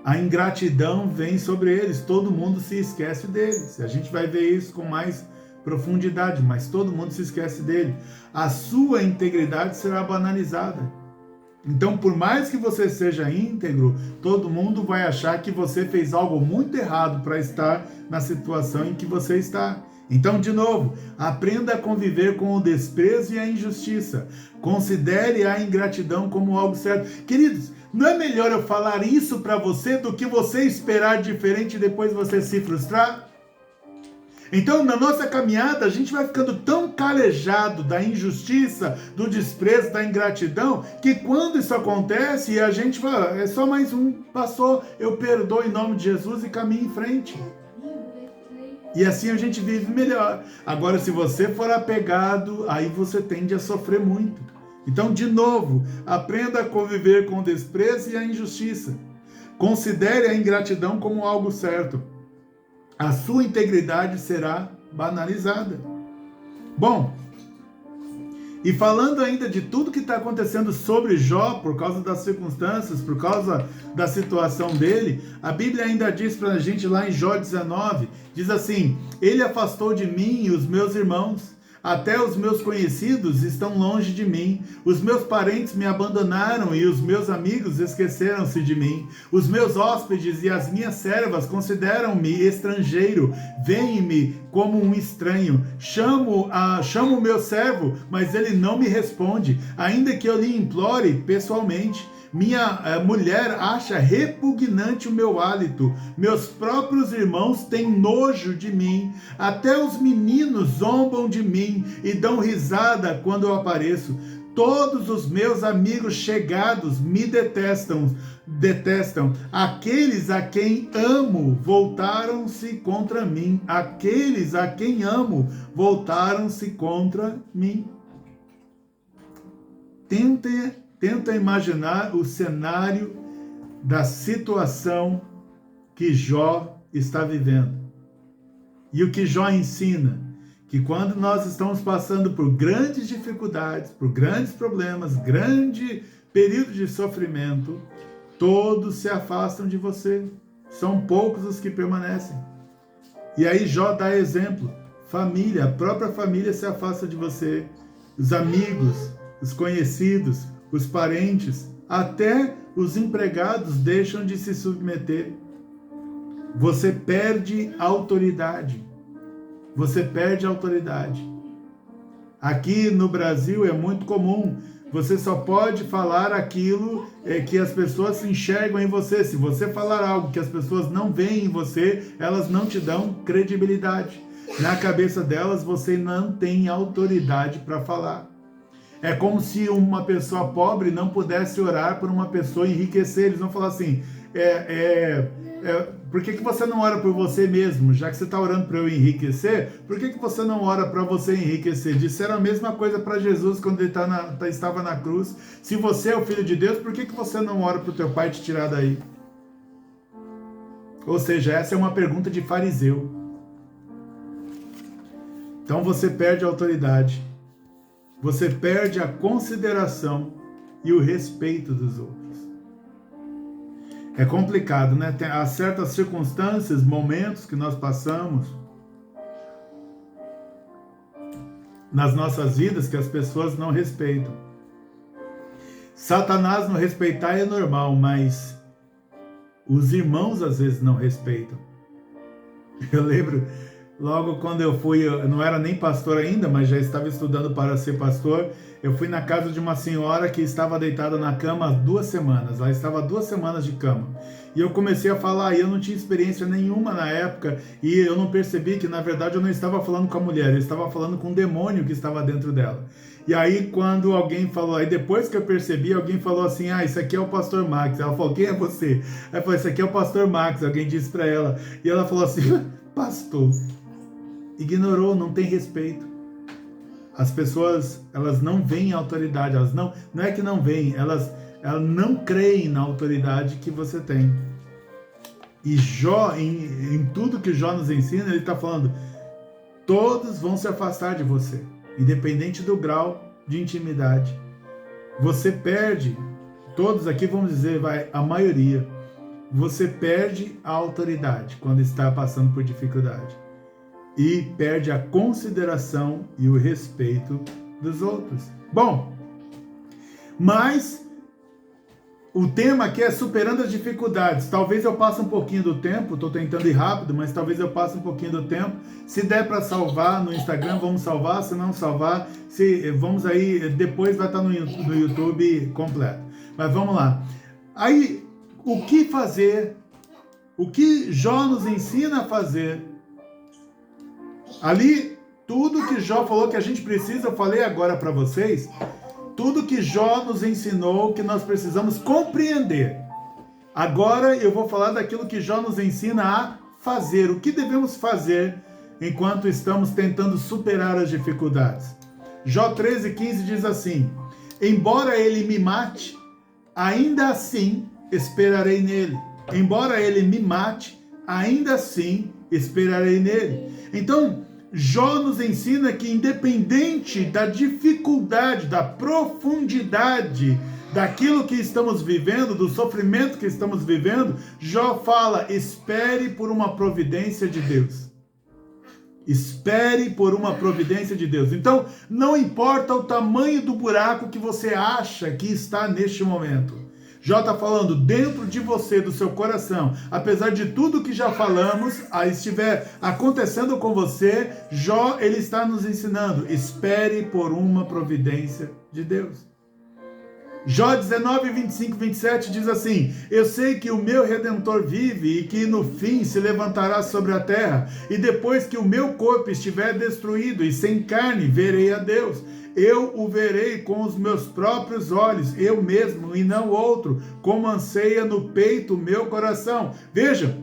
a ingratidão vem sobre eles, todo mundo se esquece deles. A gente vai ver isso com mais profundidade, mas todo mundo se esquece dele. A sua integridade será banalizada. Então, por mais que você seja íntegro, todo mundo vai achar que você fez algo muito errado para estar na situação em que você está. Então, de novo, aprenda a conviver com o desprezo e a injustiça. Considere a ingratidão como algo certo. Queridos, não é melhor eu falar isso para você do que você esperar diferente e depois você se frustrar? Então, na nossa caminhada, a gente vai ficando tão calejado da injustiça, do desprezo, da ingratidão, que quando isso acontece, e a gente fala, é só mais um, passou, eu perdoo em nome de Jesus e caminho em frente. E assim a gente vive melhor. Agora, se você for apegado, aí você tende a sofrer muito. Então, de novo, aprenda a conviver com o desprezo e a injustiça. Considere a ingratidão como algo certo. A sua integridade será banalizada. Bom, e falando ainda de tudo que está acontecendo sobre Jó, por causa das circunstâncias, por causa da situação dele, a Bíblia ainda diz para a gente lá em Jó 19, diz assim, ele afastou de mim os meus irmãos, até os meus conhecidos estão longe de mim. Os meus parentes me abandonaram e os meus amigos esqueceram-se de mim. Os meus hóspedes e as minhas servas consideram-me estrangeiro. Veem-me como um estranho. Chamo o meu servo, mas ele não me responde, ainda que eu lhe implore pessoalmente. Minha mulher acha repugnante o meu hálito. Meus próprios irmãos têm nojo de mim. Até os meninos zombam de mim e dão risada quando eu apareço. Todos os meus amigos chegados me detestam. Aqueles a quem amo voltaram-se contra mim. Aqueles a quem amo voltaram-se contra mim. Tenta imaginar o cenário da situação que Jó está vivendo. E o que Jó ensina, que quando nós estamos passando por grandes dificuldades, por grandes problemas, grande período de sofrimento, todos se afastam de você. São poucos os que permanecem. E aí Jó dá exemplo. Família, a própria família se afasta de você. Os amigos, os conhecidos, os parentes, até os empregados deixam de se submeter. Você perde autoridade. Você perde autoridade. Aqui no Brasil é muito comum. Você só pode falar aquilo que as pessoas enxergam em você. Se você falar algo que as pessoas não veem em você, elas não te dão credibilidade. Na cabeça delas, você não tem autoridade para falar. É como se uma pessoa pobre não pudesse orar por uma pessoa enriquecer. Eles vão falar assim, Por que você não ora por você mesmo? Já que você está orando para eu enriquecer, por que você não ora para você enriquecer? Disseram a mesma coisa para Jesus quando ele estava na cruz. Se você é o Filho de Deus, por que você não ora para o teu Pai te tirar daí? Ou seja, essa é uma pergunta de fariseu. Então você perde a autoridade. Você perde a consideração e o respeito dos outros. É complicado, né? Há certas circunstâncias, momentos que nós passamos nas nossas vidas que as pessoas não respeitam. Satanás não respeitar é normal, mas os irmãos às vezes não respeitam. Eu lembro, logo quando eu não era nem pastor ainda, mas já estava estudando para ser pastor, eu fui na casa de uma senhora que estava deitada na cama há 2 semanas. Ela estava há 2 semanas de cama. E eu comecei a falar, e eu não tinha experiência nenhuma na época, e eu não percebi que, na verdade, eu não estava falando com a mulher, eu estava falando com um demônio que estava dentro dela. E aí, quando alguém falou, aí depois que eu percebi, alguém falou assim, isso aqui é o pastor Max. Ela falou, quem é você? Aí eu falei, isso aqui é o pastor Max, alguém disse para ela. E ela falou assim, pastor. Ignorou, não tem respeito. As pessoas, elas não veem a autoridade, elas não é que não veem, elas não creem na autoridade que você tem. E Jó, em tudo que Jó nos ensina, ele está falando, todos vão se afastar de você, independente do grau de intimidade. Você perde, todos aqui vamos dizer, a maioria, você perde a autoridade quando está passando por dificuldade. E perde a consideração e o respeito dos outros. Bom, mas o tema aqui é superando as dificuldades. Talvez eu passe um pouquinho do tempo, estou tentando ir rápido, mas talvez eu passe um pouquinho do tempo. Se der para salvar no Instagram, vamos salvar. Se não salvar, vamos aí, depois vai estar no YouTube completo. Mas vamos lá. Aí, o que fazer? O que Jó nos ensina a fazer? Ali, tudo que Jó falou que a gente precisa, eu falei agora para vocês, tudo que Jó nos ensinou que nós precisamos compreender. Agora eu vou falar daquilo que Jó nos ensina a fazer. O que devemos fazer enquanto estamos tentando superar as dificuldades? Jó 13,15 diz assim, embora ele me mate, ainda assim esperarei nele. Embora ele me mate, ainda assim esperarei nele. Então, Jó nos ensina que independente da dificuldade, da profundidade daquilo que estamos vivendo, do sofrimento que estamos vivendo, Jó fala, espere por uma providência de Deus. Espere por uma providência de Deus. Então, não importa o tamanho do buraco que você acha que está neste momento. Jó está falando dentro de você, do seu coração, apesar de tudo que já falamos, estiver acontecendo com você, Jó, ele está nos ensinando, espere por uma providência de Deus. Jó 19, 25, 27 diz assim, eu sei que o meu Redentor vive e que no fim se levantará sobre a terra, e depois que o meu corpo estiver destruído e sem carne, verei a Deus. Eu o verei com os meus próprios olhos, eu mesmo e não outro, como anseia no peito o meu coração. Veja,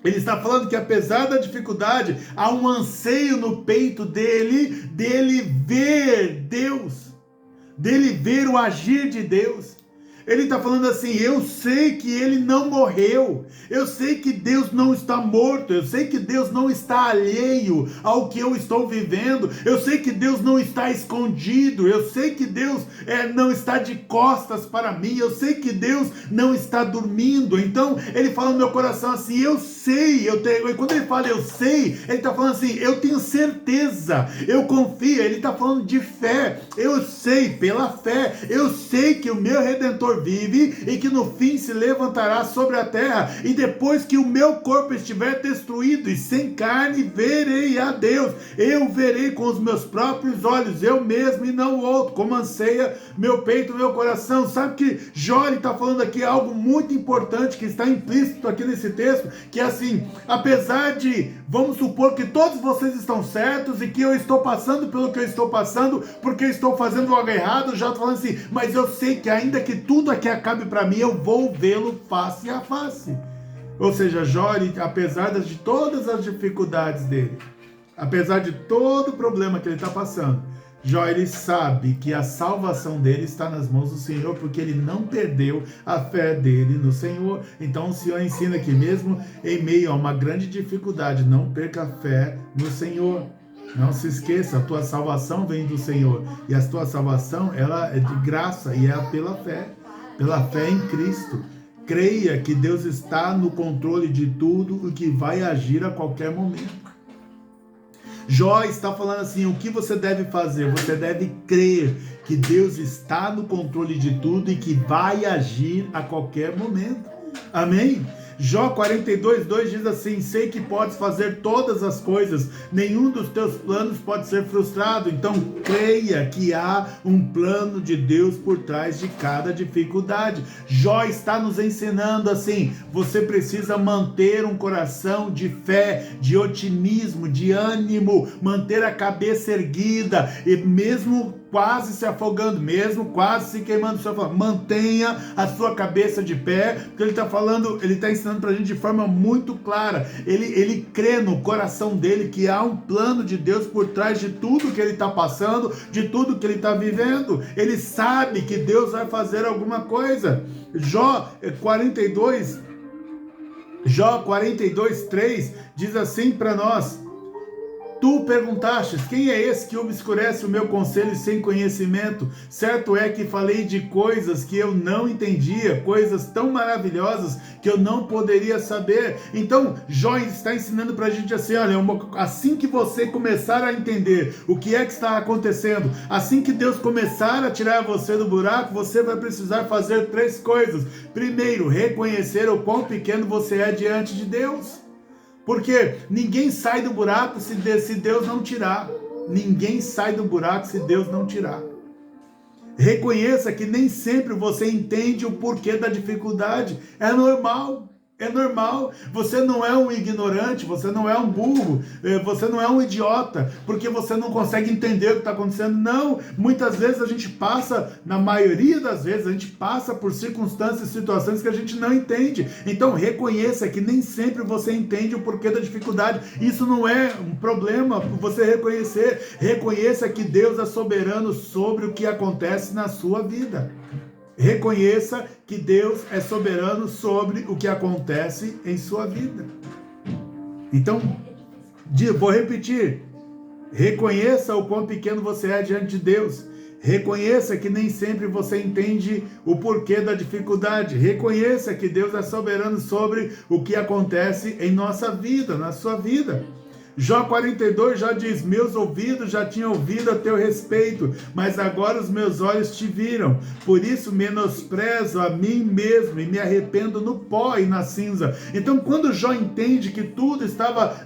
ele está falando que apesar da dificuldade, há um anseio no peito dele ver Deus, dele ver o agir de Deus. Ele está falando assim, eu sei que ele não morreu, eu sei que Deus não está morto, eu sei que Deus não está alheio ao que eu estou vivendo, eu sei que Deus não está escondido, eu sei que Deus não está de costas para mim, eu sei que Deus não está dormindo. Então ele fala no meu coração assim, eu sei, e quando ele fala eu sei, ele está falando assim, eu tenho certeza, eu confio, ele está falando de fé, eu sei, pela fé, eu sei que o meu Redentor vive e que no fim se levantará sobre a terra, e depois que o meu corpo estiver destruído e sem carne, verei a Deus, eu verei com os meus próprios olhos, eu mesmo e não o outro, como anseia meu peito, meu coração. Sabe que Jó está falando aqui algo muito importante que está implícito aqui nesse texto, que é assim, apesar de, vamos supor que todos vocês estão certos e que eu estou passando pelo que eu estou passando, porque eu estou fazendo algo errado, Jó está falando assim, mas eu sei que ainda que tudo aqui acabe para mim, eu vou vê-lo face a face. Ou seja, Jó, apesar de todas as dificuldades dele, apesar de todo o problema que ele está passando, Jó, ele sabe que a salvação dele está nas mãos do Senhor, porque ele não perdeu a fé dele no Senhor. Então o Senhor ensina que mesmo em meio a uma grande dificuldade, não perca a fé no Senhor. Não se esqueça, a tua salvação vem do Senhor. E a tua salvação, ela é de graça e é pela fé em Cristo. Creia que Deus está no controle de tudo e que vai agir a qualquer momento. Jó está falando assim, o que você deve fazer? Você deve crer que Deus está no controle de tudo e que vai agir a qualquer momento. Amém? Jó 42:2 diz assim, sei que podes fazer todas as coisas, nenhum dos teus planos pode ser frustrado, então creia que há um plano de Deus por trás de cada dificuldade. Jó está nos ensinando assim, você precisa manter um coração de fé, de otimismo, de ânimo, manter a cabeça erguida, e mesmo quase se afogando, mesmo quase se queimando, mantenha a sua cabeça de pé, porque ele está falando, ele está ensinando para a gente de forma muito clara, ele crê no coração dele que há um plano de Deus por trás de tudo que ele está passando, de tudo que ele está vivendo, ele sabe que Deus vai fazer alguma coisa. Jó 42:3 diz assim para nós, tu perguntastes, quem é esse que obscurece o meu conselho sem conhecimento? Certo é que falei de coisas que eu não entendia, coisas tão maravilhosas que eu não poderia saber. Então, Jó está ensinando para a gente assim, olha, assim que você começar a entender o que é que está acontecendo, assim que Deus começar a tirar você do buraco, você vai precisar fazer 3 coisas. Primeiro, reconhecer o quão pequeno você é diante de Deus. Porque ninguém sai do buraco se Deus não tirar. Ninguém sai do buraco se Deus não tirar. Reconheça que nem sempre você entende o porquê da dificuldade. É normal. É normal, você não é um ignorante, você não é um burro, você não é um idiota, porque você não consegue entender o que está acontecendo. Não, muitas vezes a gente passa, na maioria das vezes, a gente passa por circunstâncias e situações que a gente não entende. Então reconheça que nem sempre você entende o porquê da dificuldade. Isso não é um problema você reconhecer. Reconheça que Deus é soberano sobre o que acontece na sua vida. Reconheça que Deus é soberano sobre o que acontece em sua vida. Então, vou repetir. Reconheça o quão pequeno você é diante de Deus. Reconheça que nem sempre você entende o porquê da dificuldade. Reconheça que Deus é soberano sobre o que acontece em nossa vida, na sua vida. Jó 42 já diz, meus ouvidos já tinham ouvido a teu respeito, mas agora os meus olhos te viram. Por isso menosprezo a mim mesmo e me arrependo no pó e na cinza. Então quando Jó entende que tudo estava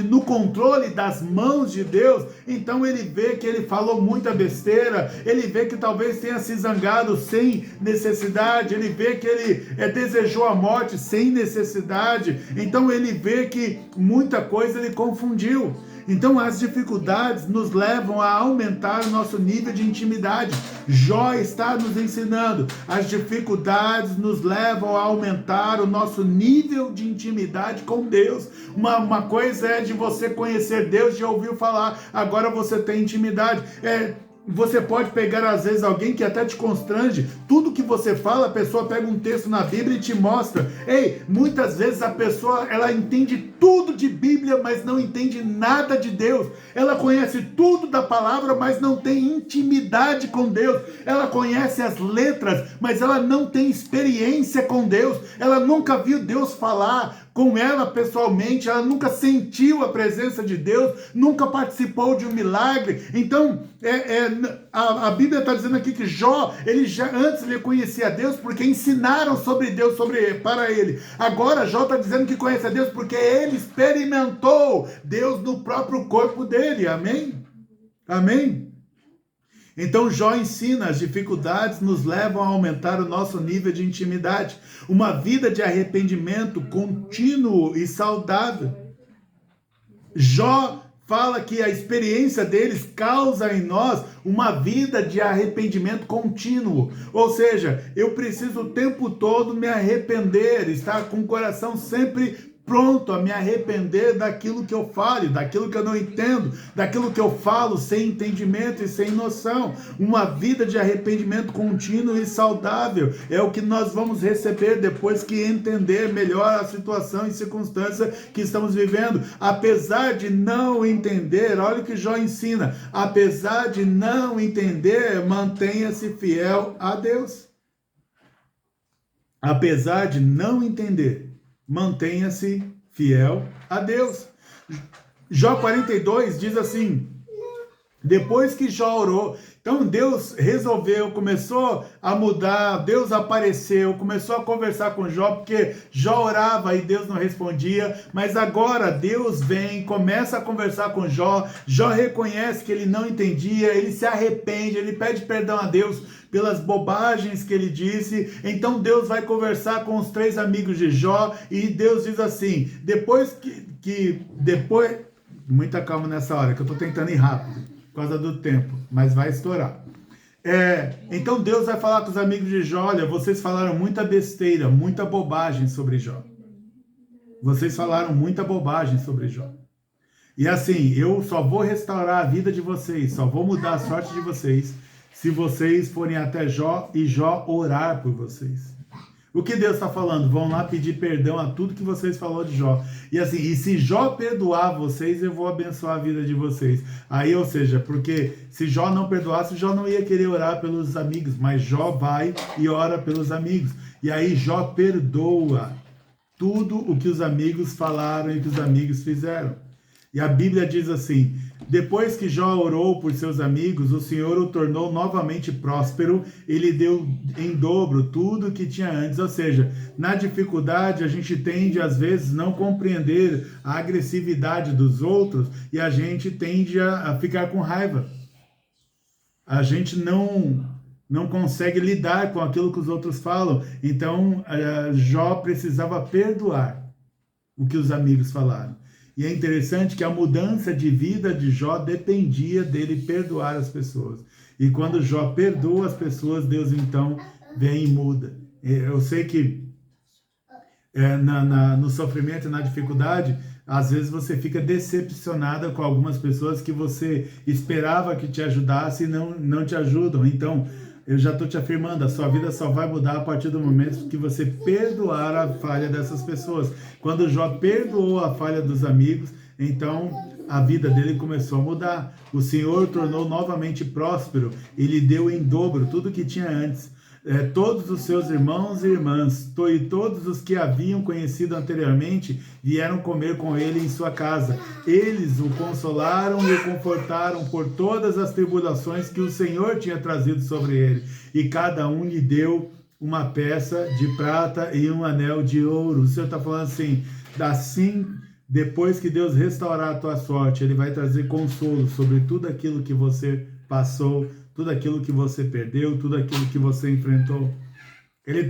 no controle das mãos de Deus, então ele vê que ele falou muita besteira, ele vê que talvez tenha se zangado sem necessidade, ele vê que ele desejou a morte sem necessidade, então ele vê que muita coisa ele confundiu. Então as dificuldades nos levam a aumentar o nosso nível de intimidade. Jó está nos ensinando, as dificuldades nos levam a aumentar o nosso nível de intimidade com Deus. Uma coisa é de você conhecer Deus, já ouviu falar, agora você tem intimidade. Você pode pegar às vezes alguém que até te constrange, tudo que você fala, a pessoa pega um texto na Bíblia e te mostra. Muitas vezes a pessoa, ela entende tudo de Bíblia, mas não entende nada de Deus. Ela conhece tudo da palavra, mas não tem intimidade com Deus. Ela conhece as letras, mas ela não tem experiência com Deus. Ela nunca viu Deus falar com ela pessoalmente, ela nunca sentiu a presença de Deus, nunca participou de um milagre. Então, a Bíblia está dizendo aqui que Jó, antes ele conhecia Deus porque ensinaram sobre Deus para ele. Agora Jó está dizendo que conhece a Deus porque ele experimentou Deus no próprio corpo dele. Amém? Amém? Então Jó ensina, as dificuldades nos levam a aumentar o nosso nível de intimidade, uma vida de arrependimento contínuo e saudável. Jó fala que a experiência deles causa em nós uma vida de arrependimento contínuo. Ou seja, eu preciso o tempo todo me arrepender, estar com o coração sempre pronto a me arrepender daquilo que eu falo, daquilo que eu não entendo, daquilo que eu falo sem entendimento e sem noção. Uma vida de arrependimento contínuo e saudável é o que nós vamos receber depois que entender melhor a situação e circunstância que estamos vivendo. Apesar de não entender, olha o que Jó ensina, apesar de não entender, mantenha-se fiel a Deus. Apesar de não entender, mantenha-se fiel a Deus. Jó 42 diz assim, depois que Jó orou, então Deus resolveu, começou a mudar, Deus apareceu, começou a conversar com Jó, porque Jó orava e Deus não respondia, mas agora Deus vem, começa a conversar com Jó, Jó reconhece que ele não entendia, ele se arrepende, ele pede perdão a Deus pelas bobagens que ele disse. Então Deus vai conversar com os 3 amigos de Jó, e Deus diz assim, depois, muita calma nessa hora, que eu estou tentando ir rápido, por causa do tempo, mas vai estourar. Então Deus vai falar com os amigos de Jó, olha, vocês falaram muita besteira, muita bobagem sobre Jó. Vocês falaram muita bobagem sobre Jó. E assim, eu só vou restaurar a vida de vocês, só vou mudar a sorte de vocês, se vocês forem até Jó e Jó orar por vocês. O que Deus está falando? Vão lá pedir perdão a tudo que vocês falaram de Jó. E assim, e se Jó perdoar vocês, eu vou abençoar a vida de vocês. Aí, ou seja, porque se Jó não perdoasse, Jó não ia querer orar pelos amigos, mas Jó vai e ora pelos amigos. E aí Jó perdoa tudo o que os amigos falaram e que os amigos fizeram. E a Bíblia diz assim, depois que Jó orou por seus amigos, o Senhor o tornou novamente próspero, ele deu em dobro tudo que tinha antes. Ou seja, na dificuldade a gente tende às vezes não compreender a agressividade dos outros e a gente tende a ficar com raiva. A gente não consegue lidar com aquilo que os outros falam. Então Jó precisava perdoar o que os amigos falaram. E é interessante que a mudança de vida de Jó dependia dele perdoar as pessoas. E quando Jó perdoa as pessoas, Deus então vem e muda. Eu sei que no sofrimento e na dificuldade, às vezes você fica decepcionada com algumas pessoas que você esperava que te ajudasse e não te ajudam. Então, eu já estou te afirmando, a sua vida só vai mudar a partir do momento que você perdoar a falha dessas pessoas. Quando Jó perdoou a falha dos amigos, então a vida dele começou a mudar. O Senhor tornou novamente próspero e lhe deu em dobro tudo que tinha antes. Todos os seus irmãos e irmãs, e todos os que haviam conhecido anteriormente, vieram comer com ele em sua casa. Eles o consolaram e o confortaram por todas as tribulações que o Senhor tinha trazido sobre ele. E cada um lhe deu uma peça de prata e um anel de ouro. O Senhor está falando assim, depois que Deus restaurar a tua sorte, ele vai trazer consolo sobre tudo aquilo que você passou, tudo aquilo que você perdeu, tudo aquilo que você enfrentou.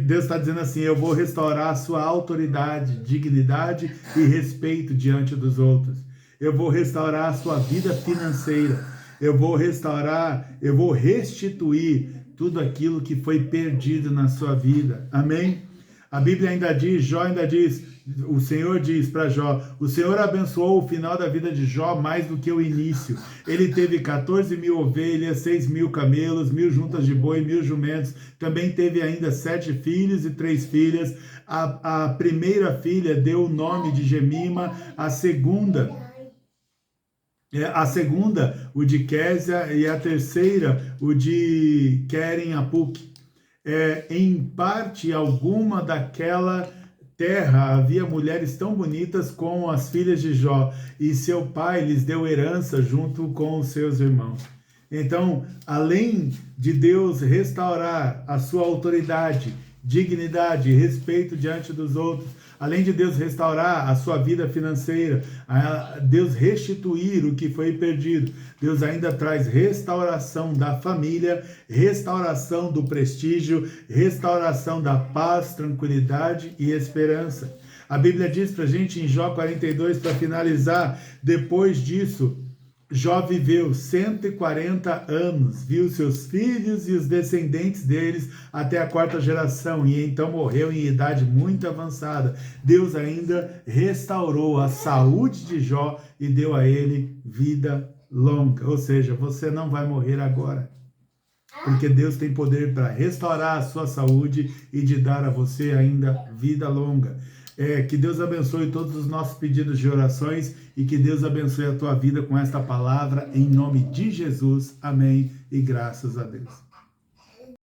Deus está dizendo assim, eu vou restaurar a sua autoridade, dignidade e respeito diante dos outros. Eu vou restaurar a sua vida financeira. Eu vou restituir tudo aquilo que foi perdido na sua vida. Amém? A Bíblia ainda diz, Jó ainda diz, o Senhor diz para Jó, o Senhor abençoou o final da vida de Jó mais do que o início. Ele teve 14.000 ovelhas, 6.000 camelos, 1.000 juntas de boi, 1.000 jumentos. Também teve ainda 7 filhos e 3 filhas. A primeira filha deu o nome de Gemima, a segunda, o de Késia, e a terceira, o de Queren-Apuk. Em parte alguma daquela terra havia mulheres tão bonitas como as filhas de Jó, e seu pai lhes deu herança junto com os seus irmãos. Então, além de Deus restaurar a sua autoridade, dignidade e respeito diante dos outros, além de Deus restaurar a sua vida financeira, Deus restituir o que foi perdido, Deus ainda traz restauração da família, restauração do prestígio, restauração da paz, tranquilidade e esperança. A Bíblia diz para a gente em Jó 42, para finalizar, depois disso, Jó viveu 140 anos, viu seus filhos e os descendentes deles até a 4ª geração, e então morreu em idade muito avançada. Deus ainda restaurou a saúde de Jó e deu a ele vida longa. Ou seja, você não vai morrer agora, porque Deus tem poder para restaurar a sua saúde e de dar a você ainda vida longa. Que Deus abençoe todos os nossos pedidos de orações e que Deus abençoe a tua vida com esta palavra, em nome de Jesus. Amém e graças a Deus.